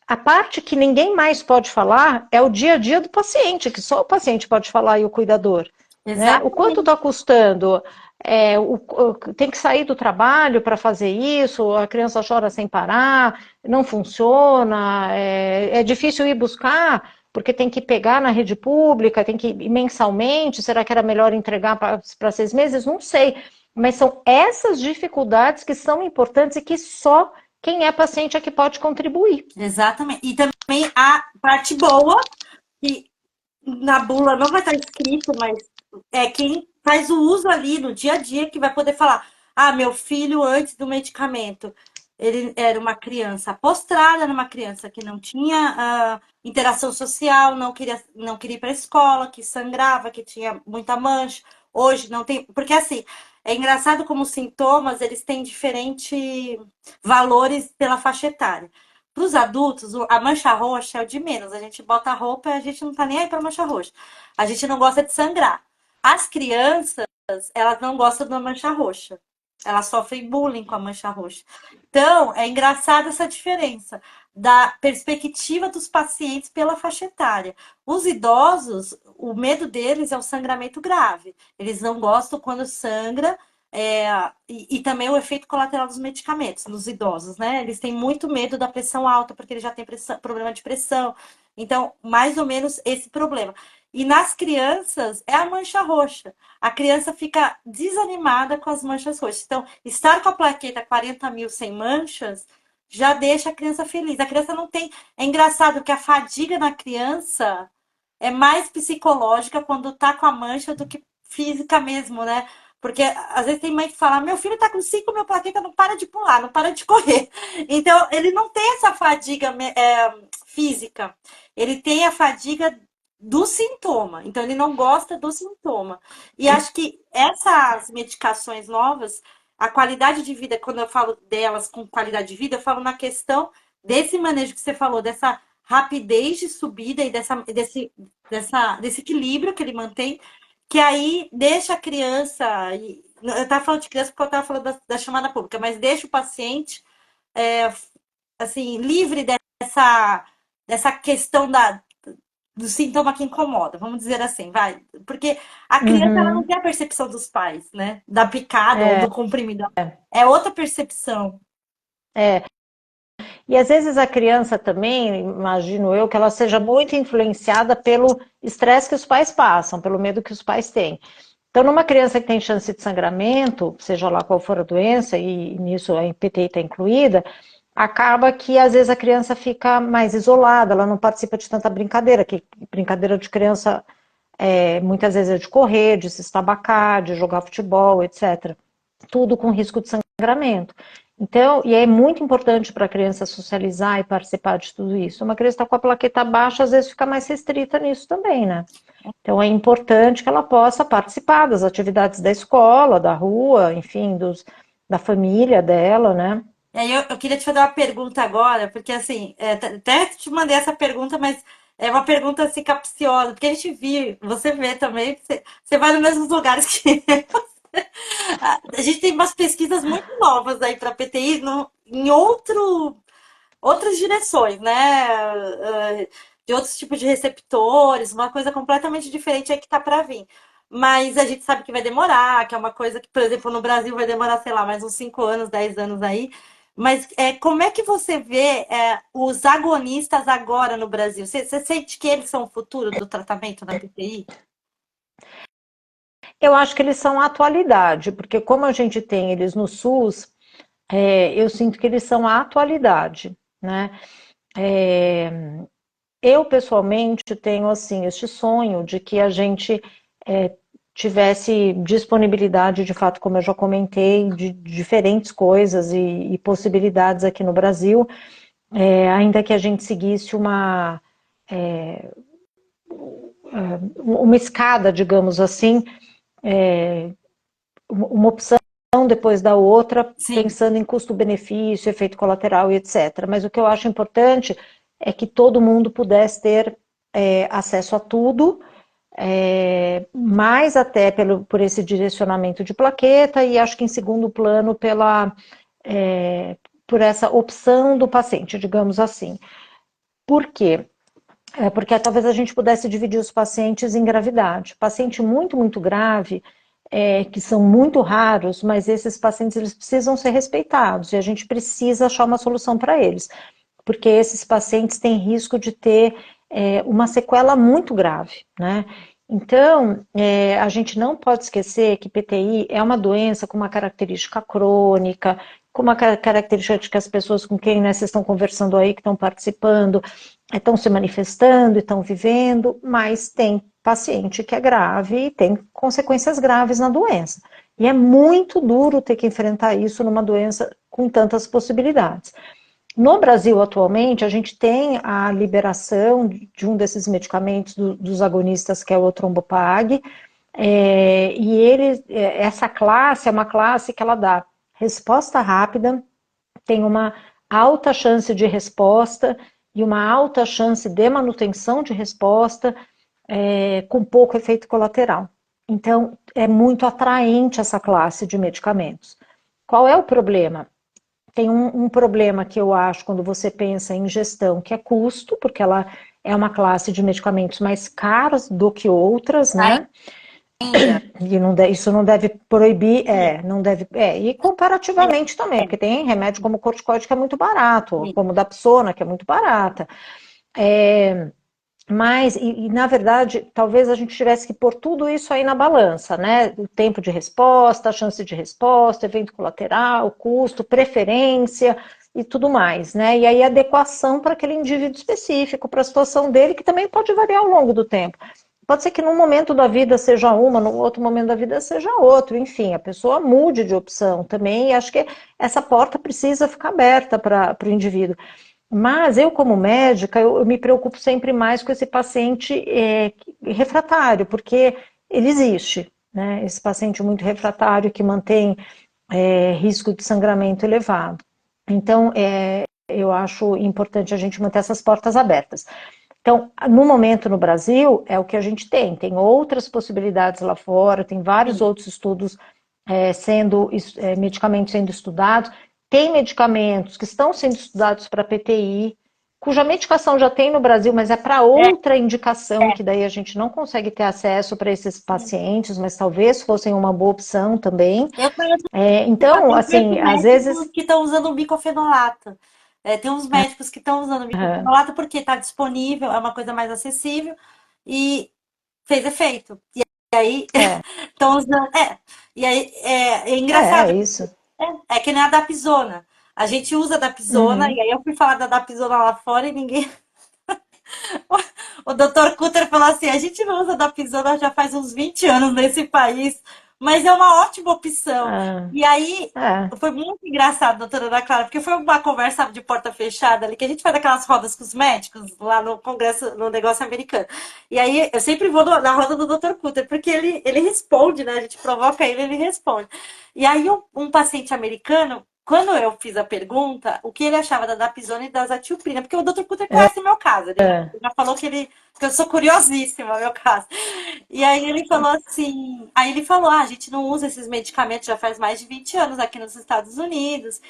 a parte que ninguém mais pode falar é o dia a dia do paciente, que só o paciente pode falar e o cuidador. Né? O quanto Exatamente. está custando? Tem que sair do trabalho para fazer isso, a criança chora sem parar, não funciona, é difícil ir buscar, porque tem que pegar na rede pública, tem que ir mensalmente, será que era melhor entregar para 6 meses? Não sei. Mas são essas dificuldades que são importantes e que só quem é paciente é que pode contribuir. Exatamente. E também a parte boa, que na bula não vai estar escrito, mas é quem faz o uso ali no dia a dia que vai poder falar: ah, meu filho, antes do medicamento, ele era uma criança postrada, era uma criança que não tinha interação social, não queria ir para a escola, que sangrava, que tinha muita mancha. Hoje não tem. Porque assim, é engraçado como os sintomas eles têm diferentes valores pela faixa etária. Para os adultos, a mancha roxa é o de menos. A gente bota a roupa e a gente não tá nem aí para mancha roxa. A gente não gosta de sangrar. As crianças, elas não gostam da mancha roxa. Elas sofrem bullying com a mancha roxa. Então, é engraçada essa diferença da perspectiva dos pacientes pela faixa etária. Os idosos, o medo deles é o sangramento grave. Eles não gostam quando sangra e também o efeito colateral dos medicamentos nos idosos, né? Eles têm muito medo da pressão alta, porque eles já têm problema de pressão. Então, mais ou menos esse problema. E nas crianças é a mancha roxa. A criança fica desanimada com as manchas roxas. Então, estar com a plaqueta 40.000 sem manchas já deixa a criança feliz. A criança não tem. É engraçado que a fadiga na criança é mais psicológica quando tá com a mancha do que física mesmo, né? Porque às vezes tem mãe que fala, meu filho tá com 5 mil plaquetas, não para de pular, não para de correr. Então, ele não tem essa fadiga física, ele tem a fadiga do sintoma. Então, ele não gosta do sintoma. E acho que essas medicações novas, a qualidade de vida, quando eu falo delas com qualidade de vida, eu falo na questão desse manejo que você falou, dessa rapidez de subida e desse equilíbrio que ele mantém, que aí deixa a criança. Eu estava falando de criança porque eu estava falando da chamada pública, mas deixa o paciente assim, livre dessa questão do sintoma que incomoda, vamos dizer assim, vai. Porque a criança ela não Uhum. tem a percepção dos pais, né? Da picada ou É, do comprimido. É outra percepção. é. E às vezes a criança também, imagino eu, que ela seja muito influenciada pelo estresse que os pais passam, pelo medo que os pais têm. Então, numa criança que tem chance de sangramento, seja lá qual for a doença, e nisso a PTI está incluída, acaba que às vezes a criança fica mais isolada, ela não participa de tanta brincadeira, que brincadeira de criança muitas vezes é de correr, de se estabacar, de jogar futebol, etc. Tudo com risco de sangramento. Então, e é muito importante para a criança socializar e participar de tudo isso. Uma criança está com a plaqueta baixa, às vezes fica mais restrita nisso também, né? Então é importante que ela possa participar das atividades da escola, da rua, enfim, da família dela, né? E aí eu queria te fazer uma pergunta agora, porque assim, até te mandei essa pergunta, mas é uma pergunta assim capciosa, porque a gente viu, você vê também, você vai nos mesmos lugares que a gente tem umas pesquisas muito novas aí para PTI em outras direções, né? De outros tipos de receptores, uma coisa completamente diferente aí que tá para vir. Mas a gente sabe que vai demorar, que é uma coisa que, por exemplo, no Brasil vai demorar, sei lá, mais uns 5 anos, 10 anos aí. Mas como é que você vê os agonistas agora no Brasil? Você sente que eles são o futuro do tratamento da PTI? Eu acho que eles são a atualidade, porque como a gente tem eles no SUS, eu sinto que eles são a atualidade, né? Eu, pessoalmente, tenho, assim, este sonho de que a gente tivesse disponibilidade, de fato, como eu já comentei, de diferentes coisas e possibilidades aqui no Brasil, ainda que a gente seguisse uma escada, digamos assim, uma opção depois da outra, Sim. pensando em custo-benefício, efeito colateral e etc. Mas o que eu acho importante é que todo mundo pudesse ter acesso a tudo, mais até por esse direcionamento de plaqueta, e acho que em segundo plano por essa opção do paciente, digamos assim. Por quê? Porque talvez a gente pudesse dividir os pacientes em gravidade. Paciente muito, muito grave, que são muito raros, mas esses pacientes eles precisam ser respeitados e a gente precisa achar uma solução para eles, porque esses pacientes têm risco de ter uma sequela muito grave, né? Então, a gente não pode esquecer que PTI é uma doença com uma característica crônica, com uma característica de que as pessoas com quem, né, vocês estão conversando aí, que estão participando, estão se manifestando, estão vivendo, mas tem paciente que é grave e tem consequências graves na doença. E é muito duro ter que enfrentar isso numa doença com tantas possibilidades. No Brasil, atualmente, a gente tem a liberação de um desses medicamentos dos agonistas, que é o Trombopag, e essa classe é uma classe que ela dá resposta rápida, tem uma alta chance de resposta e uma alta chance de manutenção de resposta, com pouco efeito colateral. Então, é muito atraente essa classe de medicamentos. Qual é o problema? Tem um problema que eu acho quando você pensa em gestão, que é custo, porque ela é uma classe de medicamentos mais caros do que outras, né? Ainda. E isso não deve proibir, não deve, e comparativamente também, porque tem remédio como corticoide que é muito barato, como Dapsona, que é muito barata. Mas, na verdade, talvez a gente tivesse que pôr tudo isso aí na balança, né? O tempo de resposta, a chance de resposta, evento colateral, custo, preferência e tudo mais, né? E aí adequação para aquele indivíduo específico, para a situação dele, que também pode variar ao longo do tempo. Pode ser que num momento da vida seja uma, no outro momento da vida seja outro, enfim, a pessoa mude de opção também, e acho que essa porta precisa ficar aberta para o indivíduo. Mas eu, como médica, eu me preocupo sempre mais com esse paciente refratário, porque ele existe, né? Esse paciente muito refratário que mantém risco de sangramento elevado. Então, eu acho importante a gente manter essas portas abertas. Então, no momento no Brasil, é o que a gente tem. Tem outras possibilidades lá fora, tem vários Sim. outros estudos medicamentos sendo estudados. Tem medicamentos que estão sendo estudados para PTI, cuja medicação já tem no Brasil, mas é para outra indicação, que daí a gente não consegue ter acesso para esses pacientes, mas talvez fossem uma boa opção também. Eu conheço Então, assim, às médicos vezes. que estão usando bicofenolato. Tem uns médicos que estão usando bicofenolato porque está disponível, é uma coisa mais acessível e fez efeito. E aí estão usando. E aí é engraçado. É isso. É que nem a Dapsona. A gente usa a Dapsona, e Uhum. aí eu fui falar da Dapsona lá fora e ninguém. O Dr. Cutter falou assim: a gente não usa Dapsona já faz uns 20 anos nesse país, mas é uma ótima opção. Ah, E aí é. foi muito engraçado, doutora Ana Clara, porque foi uma conversa de porta fechada ali, que a gente faz aquelas rodas com os médicos lá no Congresso, no negócio americano. E aí eu sempre vou na roda do Dr. Cutter, porque ele responde, né? A gente provoca ele responde. E aí um paciente americano, quando eu fiz a pergunta, o que ele achava da Dapsona e da Azatioprina, porque o Dr. Cutter conhece o meu caso, ele já falou que eu sou curiosíssima, meu caso. E aí ele falou assim, a gente não usa esses medicamentos já faz mais de 20 anos aqui nos Estados Unidos.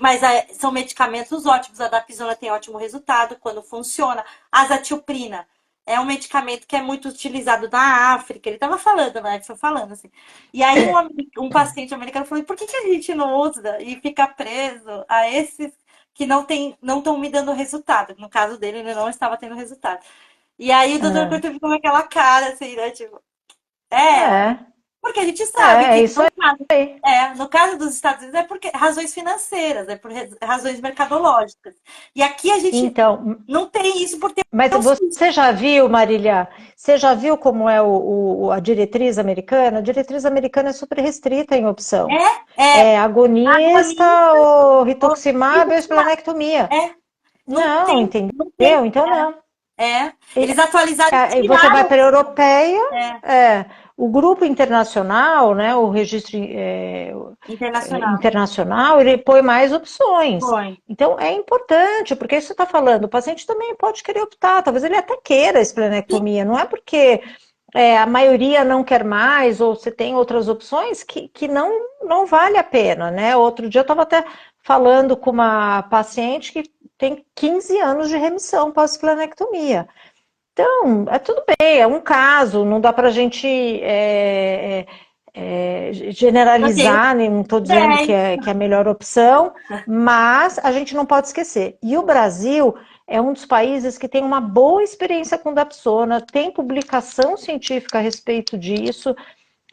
Mas são medicamentos ótimos, a Dapsona tem ótimo resultado quando funciona. A Azatioprina é um medicamento que é muito utilizado na África. Ele estava falando, né? Foi falando assim. E aí um paciente americano falou: por que a gente não usa e fica preso a esses que não estão me dando resultado? No caso dele, ele não estava tendo resultado. E aí o doutor É, Couto ficou com aquela cara, assim, né? Tipo, é, é, porque a gente sabe é que isso aí. no caso dos Estados Unidos é por razões financeiras, é por razões mercadológicas. E aqui a gente Então, não tem isso por ter mas um SUS. você já viu, Marília, você já viu como é a diretriz americana? A diretriz americana é super restrita em opção. É É agonista, agonista, ou rituximab ou rituximab. esplanectomia. É, Não, não tem. entendeu? Então não. Eles atualizaram e E você vai tiraram. para a europeia, É, o grupo internacional, né, o registro internacional. internacional, ele põe mais opções. Foi. Então é importante, porque isso você está falando, o paciente também pode querer optar, talvez ele até queira a esplenectomia, não é porque a maioria não quer mais, ou você tem outras opções que não vale a pena, né? Outro dia eu estava até falando com uma paciente que tem 15 anos de remissão pós-esplenectomia. Então, tudo bem, é um caso, não dá para a gente Eu tenho generalizar, nem não estou dizendo 10. que é a melhor opção, mas a gente não pode esquecer. E o Brasil é um dos países que tem uma boa experiência com Dapsona, tem publicação científica a respeito disso,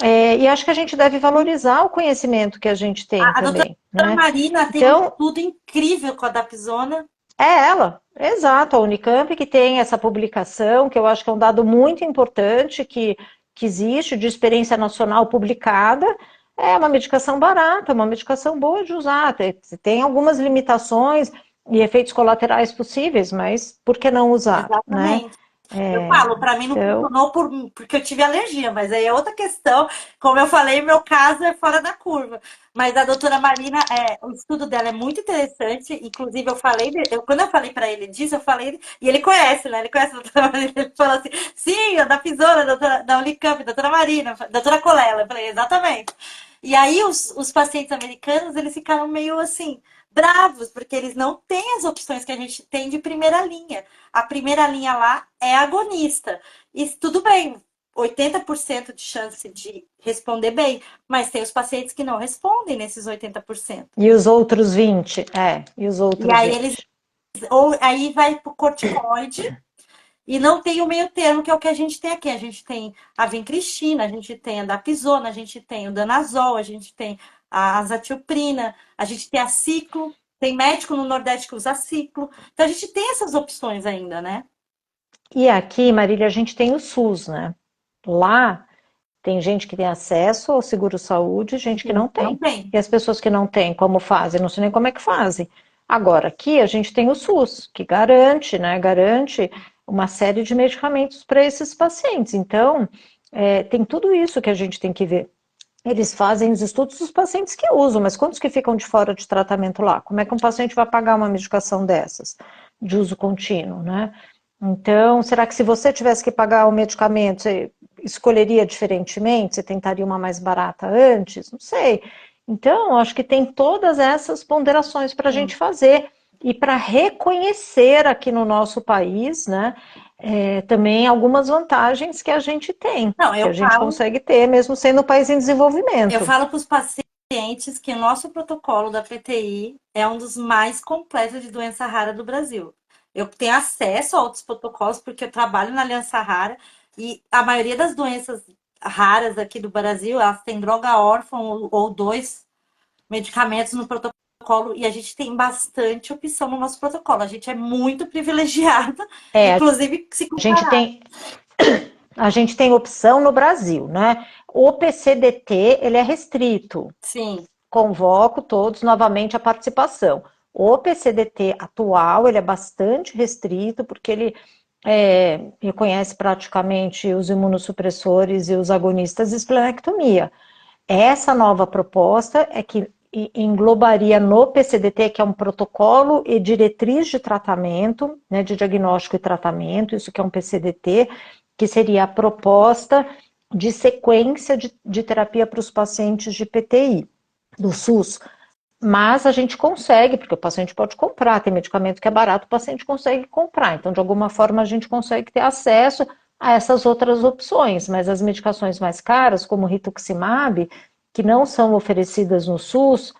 e acho que a gente deve valorizar o conhecimento que a gente tem A doutora também, né? Marina tem um Então, estudo incrível com a Dapsona. é ela, exato, a Unicamp que tem essa publicação, que eu acho que é um dado muito importante que existe, de experiência nacional publicada. É uma medicação barata, uma medicação boa de usar. Tem algumas limitações e efeitos colaterais possíveis, mas por que não usar, né? Exatamente. Eu falo, para mim não Então, funcionou porque eu tive alergia, mas aí é outra questão. Como eu falei, meu caso é fora da curva. Mas a doutora Marina, o estudo dela é muito interessante. Inclusive, quando eu falei para ele disso, eu falei, e ele conhece, né? Ele conhece a doutora Marina. Ele falou assim: sim, a da Pisona, da Unicamp, doutora Marina, doutora Colela. Eu falei, exatamente. E aí, os pacientes americanos, eles ficaram meio assim, bravos, porque eles não têm as opções que a gente tem de primeira linha. A primeira linha lá é agonista. E tudo bem, 80% de chance de responder bem, mas tem os pacientes que não respondem nesses 80%. e os outros 20? E os E outros aí 20? aí vai pro corticoide e não tem o meio termo, que é o que a gente tem aqui. A gente tem a vincristina, a gente tem a dapsona, a gente tem o danazol, a gente tem a azatioprina, a gente tem a ciclo, tem médico no Nordeste que usa ciclo. Então a gente tem essas opções ainda, né? E aqui, Marília, a gente tem o SUS, né? Lá tem gente que tem acesso ao seguro-saúde e gente que não Não tem. tem. E as pessoas que não têm, como fazem? Não sei nem como é que fazem. Agora, aqui a gente tem o SUS, que garante, né? Garante uma série de medicamentos para esses pacientes. Então, tem tudo isso que a gente tem que ver. Eles fazem os estudos dos pacientes que usam, mas quantos que ficam de fora de tratamento lá? Como é que um paciente vai pagar uma medicação dessas, de uso contínuo, né? Então, será que se você tivesse que pagar o medicamento, você escolheria diferentemente? Você tentaria uma mais barata antes? Não sei. Então, acho que tem todas essas ponderações para a gente fazer e para reconhecer aqui no nosso país, né, também algumas vantagens que a gente tem, Não, que a gente consegue ter, mesmo sendo um país em eu desenvolvimento. falo para os pacientes que o nosso protocolo da PTI é um dos mais completos de doença rara do Brasil. Eu tenho acesso a outros protocolos porque eu trabalho na Aliança Rara e a maioria das doenças raras aqui do Brasil, elas têm droga órfã ou dois medicamentos no protocolo e a gente tem bastante opção no nosso protocolo. A gente é muito privilegiada, É, inclusive se a gente comparar. tem a gente tem opção no Brasil, né? O PCDT, ele é restrito. Sim. Convoco todos novamente à participação. O PCDT atual, ele é bastante restrito, porque ele reconhece praticamente os imunossupressores e os agonistas de esplenectomia. Essa nova proposta é que englobaria no PCDT, que é um protocolo e diretriz de tratamento, né, de diagnóstico e tratamento, isso que é um PCDT, que seria a proposta de sequência de terapia para os pacientes de PTI, do SUS. Mas a gente consegue, porque o paciente pode comprar, tem medicamento que é barato, o paciente consegue comprar. Então, de alguma forma, a gente consegue ter acesso a essas outras opções. Mas as medicações mais caras, como o rituximab, que não são oferecidas no SUS,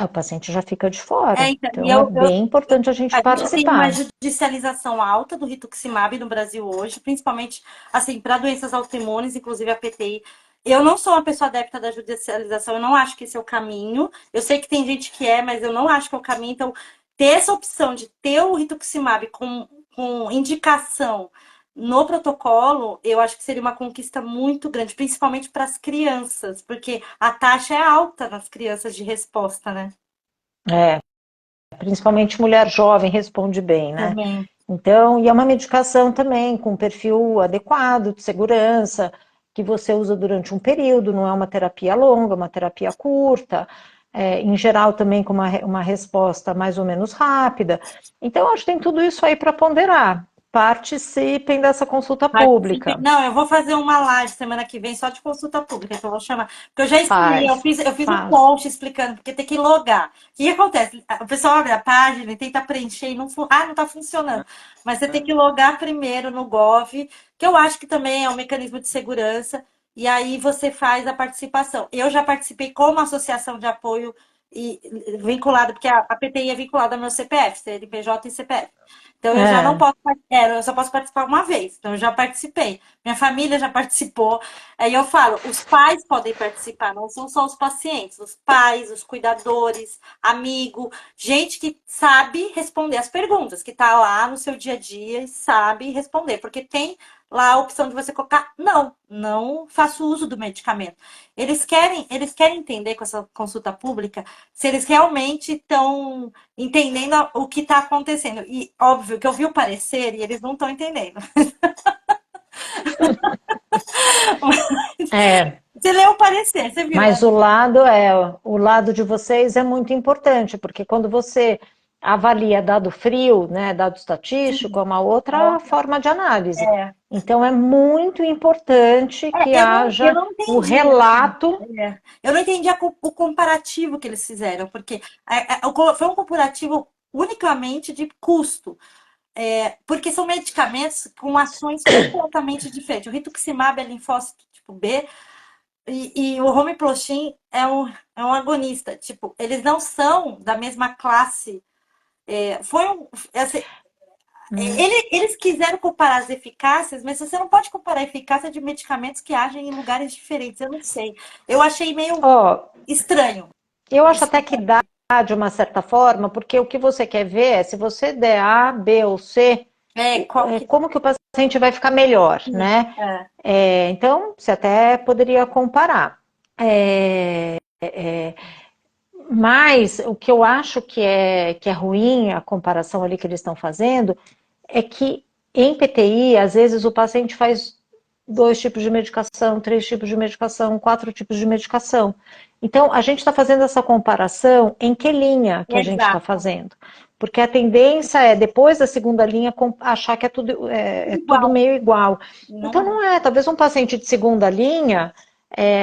o paciente já fica de fora. Então, Então, é bem importante a gente a gente tem uma participar. judicialização alta do rituximab no Brasil hoje, principalmente assim para doenças autoimunes, inclusive a PTI. Eu não sou uma pessoa adepta da judicialização, eu não acho que esse é o caminho. Eu sei que tem gente que é, mas eu não acho que é o caminho. Então, ter essa opção de ter o rituximab com indicação no protocolo, eu acho que seria uma conquista muito grande, principalmente para as crianças, porque a taxa é alta nas crianças de resposta, né? É, principalmente mulher jovem responde bem, né? Também. Então, e é uma medicação também com perfil adequado de segurança, que você usa durante um período, não é uma terapia longa, é uma terapia curta, em geral também com uma resposta mais ou menos rápida. Então, acho que tem tudo isso aí para ponderar. Participem dessa consulta Participe. pública. Não, eu vou fazer uma live semana que vem só de consulta pública, que eu vou chamar. Porque eu já ensinei, Faz, eu fiz um faz. post explicando, porque tem que logar. O que acontece? O pessoal abre a página e tenta preencher e não está funcionando. Mas você tem que logar primeiro no Gov, que eu acho que também é um mecanismo de segurança, e aí você faz a participação. Eu já participei como associação de apoio e vinculada, porque a PTI é vinculada ao meu CPF, CNPJ e CPF. Então eu já não É, posso, eu só posso participar uma vez. Então eu já participei. Minha família já participou. Aí eu falo, os pais podem participar, não são só os pacientes, os pais, os cuidadores, amigo, gente que sabe responder as perguntas, que está lá no seu dia a dia e sabe responder, porque tem lá a opção de você colocar, não faço uso do medicamento. Eles querem entender com essa consulta pública se eles realmente estão entendendo o que está acontecendo. E óbvio que eu vi o parecer e eles não estão entendendo. é. Você leu o parecer, você viu, né? Mas o lado de vocês é muito importante, porque quando você avalia dado frio, né, dado estatístico, é uma outra forma de análise. É. Então é muito importante que Eu haja não o entendi, assim. relato. Eu não entendi o comparativo que eles fizeram, porque foi um comparativo unicamente de custo. Porque são medicamentos com ações completamente diferentes. O rituximab é linfócito tipo B e o romiplostim é um agonista. Tipo, eles não são da mesma classe. Assim, eles quiseram comparar as eficácias, mas você não pode comparar a eficácia de medicamentos que agem em lugares diferentes. Eu não sei. Eu achei meio Ó, estranho. eu acho até que dá de uma certa forma, porque o que você quer ver é se você der A, B ou C, qual que como que o paciente vai ficar melhor, né? é? Então, você até poderia comparar. É, mas o que eu acho que é ruim, a comparação ali que eles estão fazendo, é que em PTI, às vezes o paciente faz 2 tipos de medicação, 3 tipos de medicação, 4 tipos de medicação. Então, a gente está fazendo essa comparação em que linha que a gente está Exato. fazendo? Porque a tendência é, depois da segunda linha, achar que é tudo Igual, meio igual. não Então, é? não é. Talvez um paciente de segunda linha,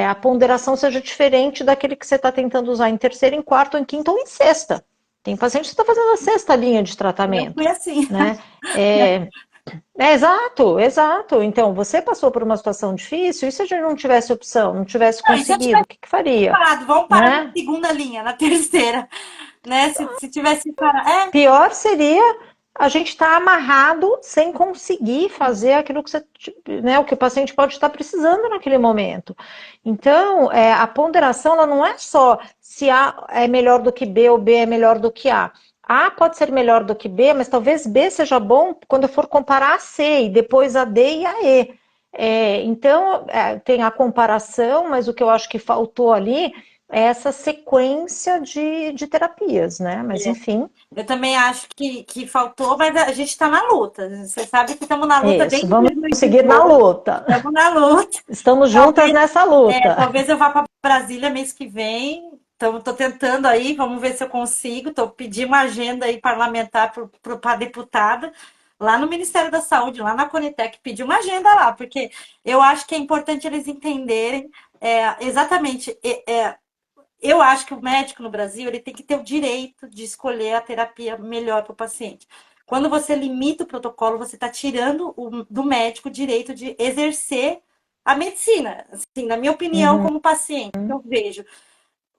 a ponderação seja diferente daquele que você está tentando usar em terceira, em quarta, em quinta ou em sexta. Tem paciente que está fazendo a sexta linha de Eu tratamento, fui assim. né? É, exato, exato. Então, você passou por uma situação difícil, e se a gente não tivesse opção, não tivesse Não, e se eu conseguido, tivesse o que faria? parado, vamos parar na Né? segunda linha, na terceira, né? Se tivesse parado. Pior seria a gente estar amarrado sem conseguir fazer aquilo que você, né, o que o paciente pode estar precisando naquele momento. Então, a ponderação ela não é só se A é melhor do que B ou B é melhor do que A. A pode ser melhor do que B, mas talvez B seja bom quando eu for comparar a C e depois a D e a E. Então, tem a comparação, mas o que eu acho que faltou ali é essa sequência de terapias, né? Mas É. enfim, Eu também acho que faltou, mas a gente está na luta. Você sabe que estamos na luta isso. desde Vamos seguir na 2018. luta. Estamos na luta. Estamos juntas Talvez, nessa luta. talvez eu vá para Brasília mês que vem. Então, estou tentando aí, vamos ver se eu consigo. Estou pedindo uma agenda aí parlamentar para deputada lá no Ministério da Saúde, lá na Conitec, pedir uma agenda lá, porque eu acho que é importante eles entenderem exatamente. Eu acho que o médico no Brasil ele tem que ter o direito de escolher a terapia melhor para o paciente. Quando você limita o protocolo, você está tirando do médico o direito de exercer a medicina. Assim, na minha opinião, Uhum. como paciente, eu vejo.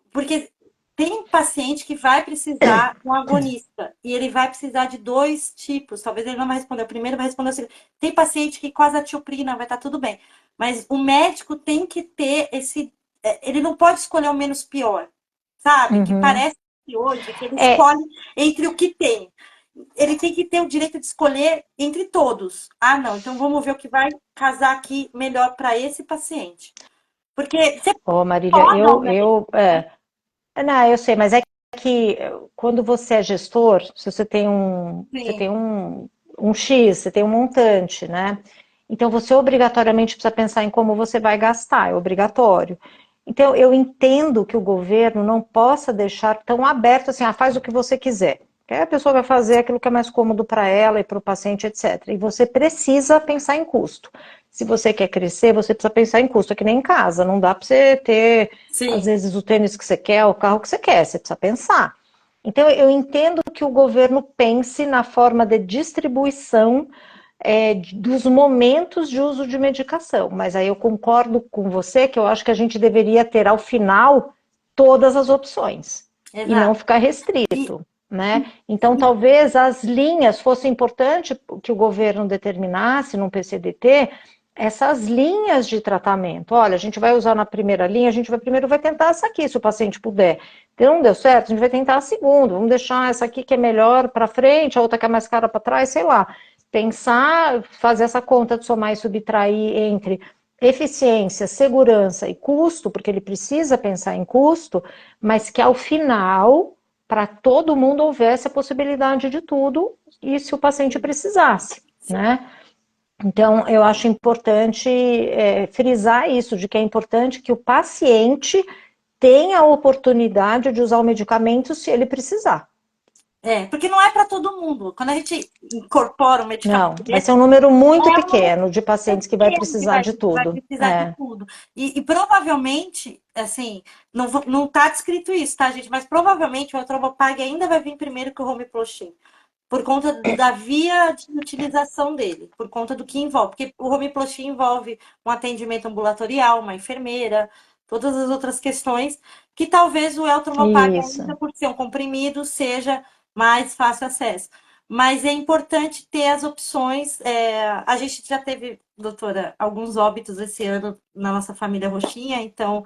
Porque tem paciente que vai precisar de um agonista e ele vai precisar de 2 tipos. Talvez ele não vai responder o primeiro, vai responder o segundo. Tem paciente que com azatioprina vai estar tudo bem. Mas o médico tem que ter esse. Ele não pode escolher o menos pior, sabe? Que Uhum. parece que hoje que ele É, escolhe entre o que tem. Ele tem que ter o direito de escolher entre todos. Ah, não, então vamos ver o que vai casar aqui melhor para esse paciente. Porque você Marília, pode dar o médico. não, eu sei, mas é que quando você é gestor, se você Sim. tem um X, você tem um montante, né? Então você obrigatoriamente precisa pensar em como você vai gastar, é obrigatório. Então eu entendo que o governo não possa deixar tão aberto assim, faz o que você quiser. Porque aí a pessoa vai fazer aquilo que é mais cômodo para ela e para o paciente, etc. E você precisa pensar em custo. Se você quer crescer, você precisa pensar em custo, é que nem em casa, não dá para você ter às Sim. vezes o tênis que você quer, o carro que você quer, você precisa pensar. Então, eu entendo que o governo pense na forma de distribuição dos momentos de uso de medicação, mas aí eu concordo com você que eu acho que a gente deveria ter, ao final, todas as opções e não Exato. ficar E, restrito. Né? Então, talvez as linhas fosse importante que o governo determinasse num PCDT essas linhas de tratamento. Olha, a gente vai usar na primeira linha, a gente vai primeiro vai tentar essa aqui, se o paciente puder. Então, não deu certo, a gente vai tentar a segunda. Vamos deixar essa aqui que é melhor para frente, a outra que é mais cara para trás, sei lá. Pensar, fazer essa conta de somar e subtrair entre eficiência, segurança e custo, porque ele precisa pensar em custo, mas que ao final, para todo mundo houvesse a possibilidade de tudo, e se o paciente precisasse, né? Então, eu acho importante frisar isso, de que é importante que o paciente tenha a oportunidade de usar o medicamento se ele precisar. porque não é para todo mundo. Quando a gente incorpora um Não, medicamento vai desse, ser um número muito é um número pequeno de pacientes que vai pequeno que precisar de vai tudo. precisar de tudo. E provavelmente, assim, não tá descrito isso, tá, gente? Mas provavelmente o Atrobopag ainda vai vir primeiro que o Romiploxin. Por conta da via de utilização dele, por conta do que envolve. Porque o Romiploxin envolve um atendimento ambulatorial, uma enfermeira, todas as outras questões, que talvez o Eltrombopag, ainda Isso. por ser um comprimido, seja mais fácil acesso. Mas é importante ter as opções. A gente já teve, doutora, alguns óbitos esse ano na nossa família roxinha, então,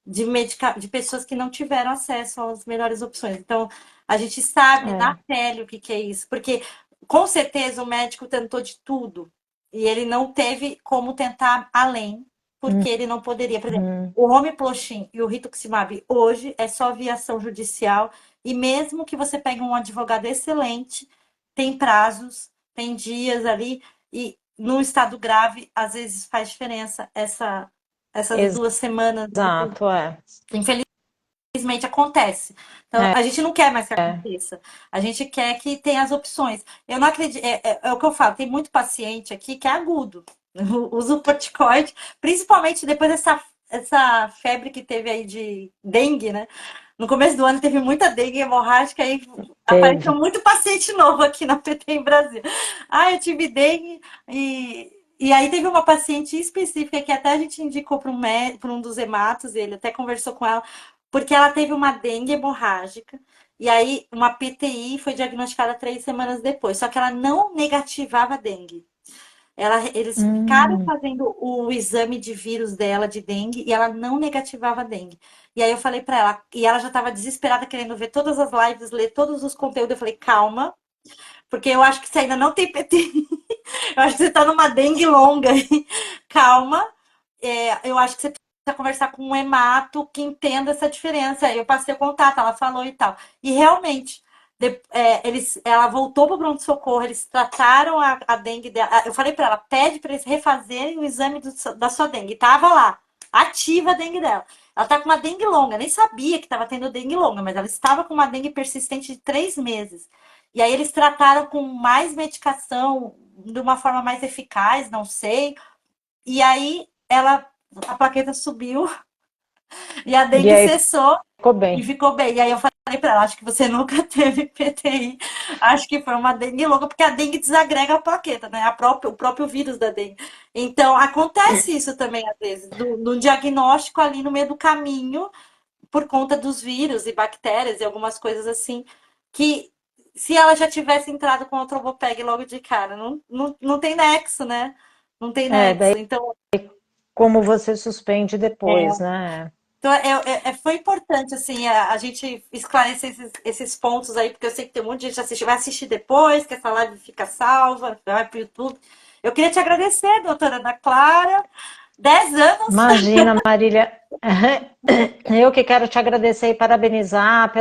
de pessoas que não tiveram acesso às melhores opções. Então, a gente sabe na É. pele o que é isso, porque com certeza o médico tentou de tudo e ele não teve como tentar além, porque ele não poderia. Por exemplo, Uhum. o Romiplostim e o rituximab hoje é só via ação judicial e mesmo que você pegue um advogado excelente, tem prazos, tem dias ali e no estado grave às vezes faz diferença essas 2 semanas. Exato, é. Infelizmente acontece. Então, É, a gente não quer mais que é. aconteça. A gente quer que tenha as opções. Eu não acredito. É o que eu falo, tem muito paciente aqui que é agudo. Usa o corticoide, principalmente depois essa febre que teve aí de dengue, né? No começo do ano teve muita dengue hemorrágica e apareceu Teve. muito paciente novo aqui na PT em Brasil. Ah, eu tive dengue e aí teve uma paciente específica que até a gente indicou para um dos hematos, ele até conversou com ela, porque ela teve uma dengue hemorrágica. E aí, uma PTI foi diagnosticada 3 semanas depois, só que ela não negativava dengue. Eles ficaram Hum, fazendo o exame de vírus dela de dengue e ela não negativava dengue. E aí eu falei pra ela, e ela já estava desesperada querendo ver todas as lives, ler todos os conteúdos. Eu falei, calma, porque eu acho que você ainda não tem PTI. Eu acho que você tá numa dengue longa aí. Calma. Eu acho que você precisa conversar com um hemato que entenda essa diferença. Aí eu passei o contato, ela falou e tal. E realmente, ela voltou pro pronto-socorro, eles trataram a dengue dela. Eu falei pra ela, pede pra eles refazerem o exame da sua dengue. Tava lá, ativa a dengue dela. Ela tá com uma dengue longa, nem sabia que estava tendo dengue longa, mas ela estava com uma dengue persistente de 3 meses. E aí eles trataram com mais medicação, de uma forma mais eficaz, não sei. E aí a plaqueta subiu e a e dengue aí cessou ficou e bem. ficou bem. E aí eu falei para ela, acho que você nunca teve PTI, acho que foi uma dengue louca, porque a dengue desagrega a plaqueta, né? O próprio vírus da dengue. Então acontece isso também às vezes, do diagnóstico ali no meio do caminho, por conta dos vírus e bactérias e algumas coisas assim, que se ela já tivesse entrado com o Trombopeg logo de cara, não tem nexo, né? Não tem É, daí nexo. Então, como você suspende depois, é, né? então foi importante, assim, a gente esclarecer esses pontos aí, porque eu sei que tem um monte de gente assistir, vai assistir depois, que essa live fica salva, vai pro YouTube. Eu queria te agradecer, doutora Ana Clara. 10 anos. Imagina, Marília, eu que quero te agradecer e parabenizar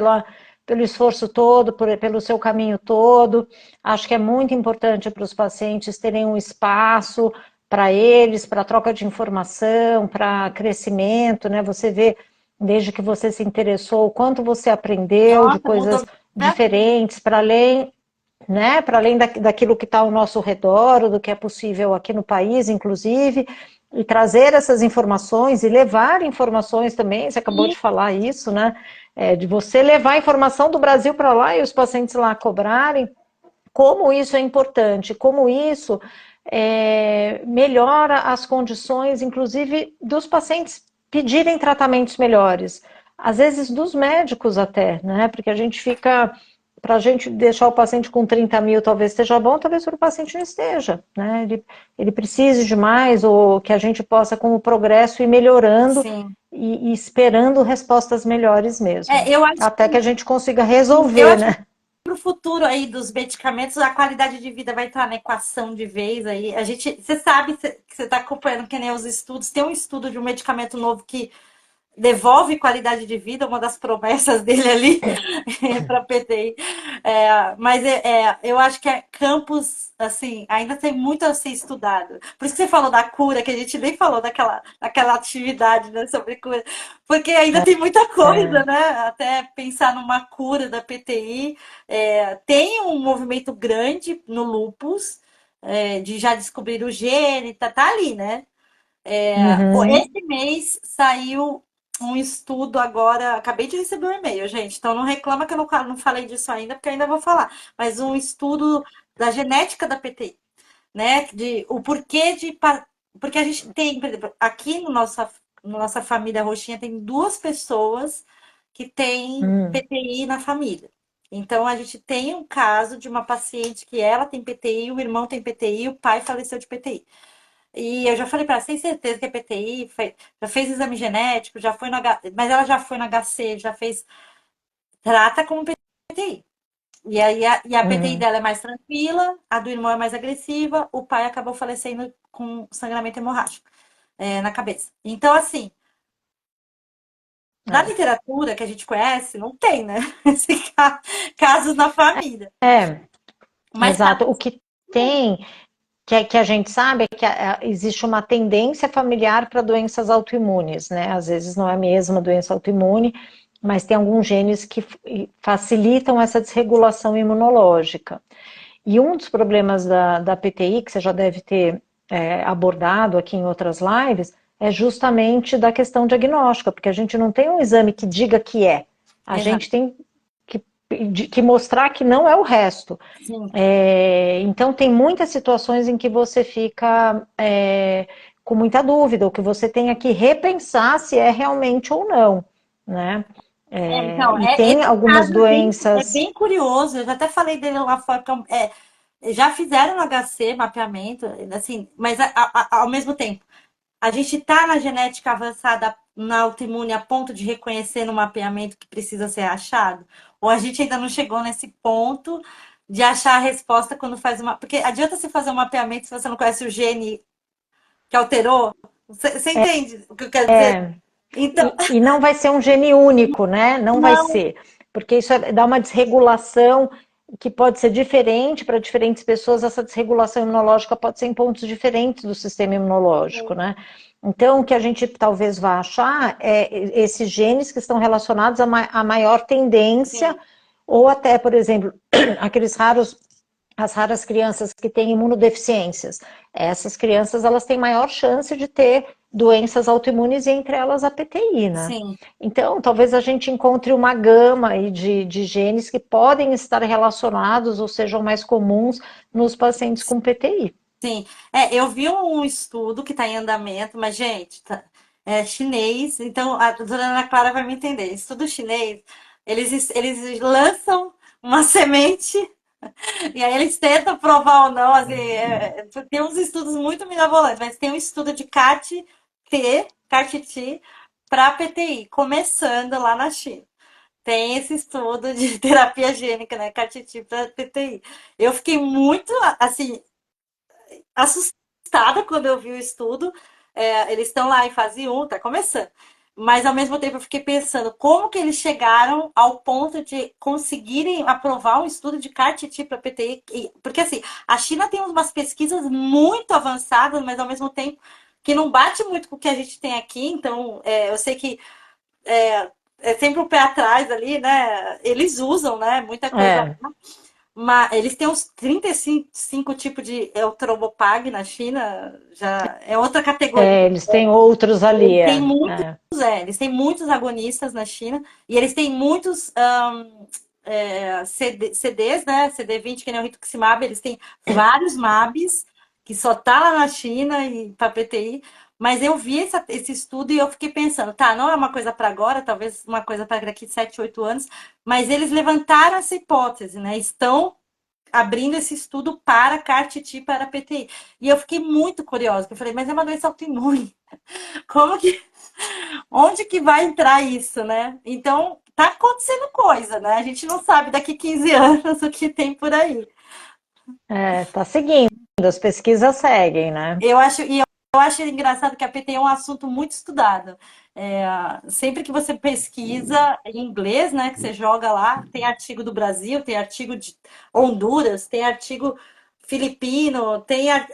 pelo esforço todo, pelo seu caminho todo. Acho que é muito importante para os pacientes terem um espaço para eles, para troca de informação, para crescimento, né? Você vê, desde que você se interessou, o quanto você aprendeu de Nossa, mudou coisas minha vida. diferentes, para além, né, para além daquilo que está ao nosso redor, do que é possível aqui no país, inclusive, e trazer essas informações e levar informações também, você acabou de falar isso, né, de você levar a informação do Brasil para lá e os pacientes lá cobrarem, como isso é importante, como isso melhora as condições, inclusive, dos pacientes pedirem tratamentos melhores, às vezes dos médicos até, né, porque a gente fica para a gente deixar o paciente com 30 mil talvez esteja bom, talvez para o paciente não esteja, né? Ele precise de mais, ou que a gente possa, com o progresso, ir melhorando Sim. e esperando respostas melhores mesmo. Eu acho Até que a gente consiga eu resolver, acho né? para o futuro aí dos medicamentos, a qualidade de vida vai entrar na equação de vez aí. A gente, você sabe que você está acompanhando que nem os estudos. Tem um estudo de um medicamento novo que devolve qualidade de vida, uma das promessas dele ali para PTI. Mas eu acho que é campus, assim, ainda tem muito a ser estudado. Por isso que você falou da cura, que a gente nem falou daquela atividade, né, sobre cura, porque ainda tem muita coisa, É, né? Até pensar numa cura da PTI. Tem um movimento grande no lupus, de já descobrir o gene, tá ali, né? uhum, Esse mês saiu um estudo agora. Acabei de receber um e-mail, gente. Então não reclama que eu não falei disso ainda, porque ainda vou falar. Mas um estudo da genética da PTI, né? De o porquê de. Porque a gente tem, por exemplo, aqui no nossa família roxinha, tem 2 pessoas que têm hum, PTI na família. Então, a gente tem um caso de uma paciente que ela tem PTI, o irmão tem PTI, o pai faleceu de PTI. E eu já falei para ela, sem certeza que é PTI, já fez exame genético, já foi no mas ela já foi no HC, já fez, trata como PTI. E aí a PTI Uhum. dela é mais tranquila, a do irmão é mais agressiva, o pai acabou falecendo com sangramento hemorrágico na cabeça. Então, assim, na É. literatura que a gente conhece, não tem, né? Casos na família. É, Mas exato. O que tem, que a gente sabe, é que existe uma tendência familiar para doenças autoimunes, né? Às vezes não é a mesma doença autoimune, mas tem alguns genes que facilitam essa desregulação imunológica. E um dos problemas da PTI, que você já deve ter abordado aqui em outras lives, é justamente da questão diagnóstica, porque a gente não tem um exame que diga que é. A exato. gente tem que mostrar que não é o resto. Sim, Então, tem muitas situações em que você fica com muita dúvida, ou que você tenha que repensar se é realmente ou não, né? então, E tem esse algumas caso é doenças. bem curioso. Eu já até falei dele lá fora, já fizeram no HC mapeamento, assim, mas ao mesmo tempo, a gente está na genética avançada na autoimune a ponto de reconhecer no mapeamento que precisa ser achado? Ou a gente ainda não chegou nesse ponto de achar a resposta quando faz uma. Porque adianta você fazer um mapeamento se você não conhece o gene que alterou? Você entende o que eu quero dizer? Então, E não vai ser um gene único, né? Não vai não. ser. Porque isso dá uma desregulação que pode ser diferente para diferentes pessoas. Essa desregulação imunológica pode ser em pontos diferentes do sistema imunológico, né? Então, o que a gente talvez vá achar é esses genes que estão relacionados a maior tendência, Sim, ou até, por exemplo, aqueles raros as raras crianças que têm imunodeficiências. Essas crianças elas têm maior chance de ter doenças autoimunes e entre elas a PTI, né? sim. Então, talvez a gente encontre uma gama aí de genes que podem estar relacionados ou sejam mais comuns nos pacientes com PTI. Sim, eu vi um estudo que está em andamento, mas, gente, é chinês, então a doutora Ana Clara vai me entender. Estudo chinês, eles lançam uma semente e aí eles tentam provar ou não. Assim, tem uns estudos muito mirabolantes, mas tem um estudo de CAR-T, para PTI, começando lá na China. Tem esse estudo de terapia gênica, né? CAR-T para PTI. Eu fiquei muito, assim, assustada quando eu vi o estudo. Eles estão lá em fase 1, tá começando. Mas ao mesmo tempo eu fiquei pensando como que eles chegaram ao ponto de conseguirem aprovar um estudo de CAR-T para PTI. Porque assim, a China tem umas pesquisas muito avançadas, mas ao mesmo tempo que não bate muito com o que a gente tem aqui. Então, eu sei que é sempre o pé atrás ali, né? Eles usam, né? Muita coisa. É, Mas eles têm uns 35 tipos de Eutrobopag na China, já é outra categoria. eles têm outros ali, Eles têm muitos, é. eles têm muitos agonistas na China e eles têm muitos CDs, né? CD20, que nem o rituximab, eles têm vários MABs que só tá lá na China e para PTI. Mas eu vi esse estudo e eu fiquei pensando, tá, não é uma coisa para agora, talvez uma coisa para daqui 7, 8 anos, mas eles levantaram essa hipótese, né? Estão abrindo esse estudo para CAR-T para PTI. E eu fiquei muito curiosa, porque eu falei, mas é uma doença autoimune. Como que, onde que vai entrar isso, né? Então, tá acontecendo coisa, né? A gente não sabe daqui 15 anos o que tem por aí. Tá seguindo, as pesquisas seguem, né? Eu acho engraçado que a PT é um assunto muito estudado. É, sempre que você pesquisa em inglês, né, que você joga lá, tem artigo do Brasil, tem artigo de Honduras, tem artigo filipino,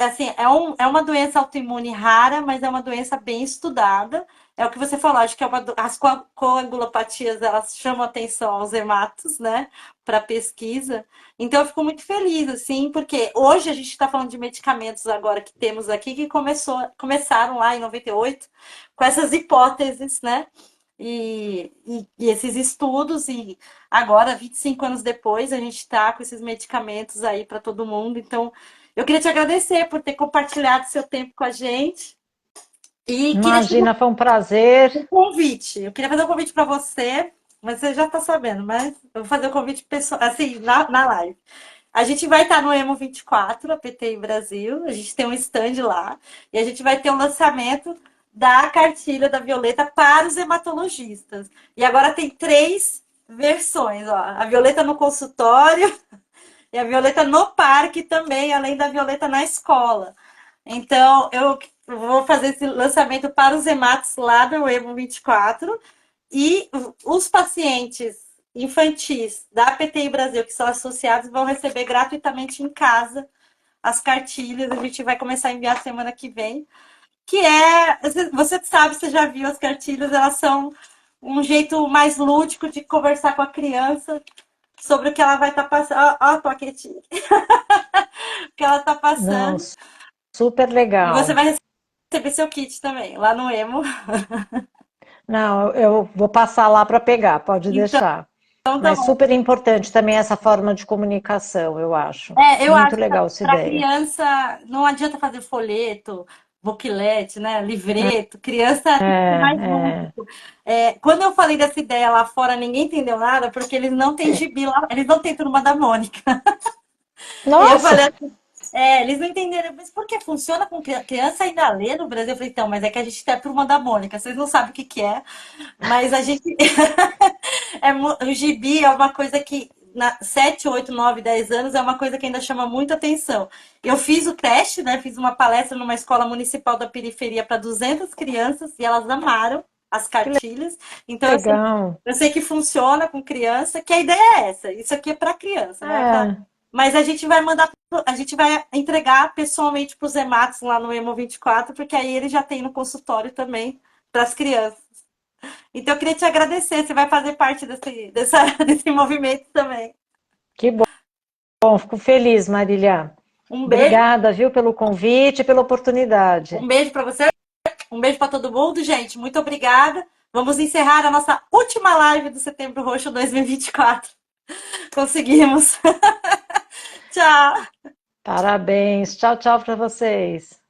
assim, é uma doença autoimune rara, mas é uma doença bem estudada. É o que você falou, acho que as coagulopatias, elas chamam atenção aos hematos, né, para pesquisa. Então, eu fico muito feliz, assim, porque hoje a gente está falando de medicamentos agora que temos aqui, que começaram lá em 98 com essas hipóteses, né? E esses estudos, e agora, 25 anos depois, a gente está com esses medicamentos aí para todo mundo. Então, eu queria te agradecer por ter compartilhado seu tempo com a gente. E queria te Imagina, foi um prazer. um convite. Eu queria fazer um convite para você, mas você já está sabendo, mas eu vou fazer o convite pessoal, assim, na live. A gente vai estar no Emo 24, a PTI Brasil. A gente tem um stand lá. E a gente vai ter o lançamento da cartilha da Violeta para os hematologistas. E agora tem três. versões, ó. A Violeta no consultório e a Violeta no parque também, além da Violeta na escola. Então, eu vou fazer esse lançamento para os hematos lá do Emo 24 e os pacientes infantis da PTI Brasil que são associados vão receber gratuitamente em casa as cartilhas. A gente vai começar a enviar semana que vem. Que é, você sabe, você já viu as cartilhas, elas são um jeito mais lúdico de conversar com a criança sobre o que ela vai estar passando. Ó, ó a plaquetinha. O que ela está Não, passando. super E você legal. vai receber seu kit também, lá no Emo. Não, eu vou passar lá para pegar, pode Então, deixar. tá Mas bom. super importante também essa forma de comunicação, eu acho. É, eu Muito acho que legal essa para ideia. criança não adianta fazer folheto, booklet, né, livreto. Criança É, é mais é. lúdico. É, quando eu falei dessa ideia lá fora, ninguém entendeu nada, porque eles não têm gibi lá, eles não têm Turma da Mônica. E eu falei Nossa! assim, eles não entenderam, mas por que funciona com criança ainda lê no Brasil? Eu falei, então, mas é que a gente tem a Turma da Mônica, vocês não sabem o que que é, mas a gente o gibi é uma coisa que, 7, 8, 9, 10 anos, é uma coisa que ainda chama muita atenção. Eu fiz o teste, né? Fiz uma palestra numa escola municipal da periferia para 200 crianças e elas amaram as Que cartilhas. Então, legal. eu sei que funciona com criança, que a ideia é essa. Isso aqui é para criança, não é para. É, Mas a gente vai mandar, a gente vai entregar pessoalmente para os hematos lá no Emo 24, porque aí ele já tem no consultório também para as crianças. Então, eu queria te agradecer. Você vai fazer parte desse movimento também. que bom, fico feliz, Marília. Um beijo, Obrigada, viu, pelo convite e pela oportunidade. um beijo para você, um beijo para todo mundo, gente. Muito obrigada. Vamos encerrar a nossa última live do Setembro Roxo 2024. Conseguimos. Tchau. Parabéns. Tchau, tchau para vocês.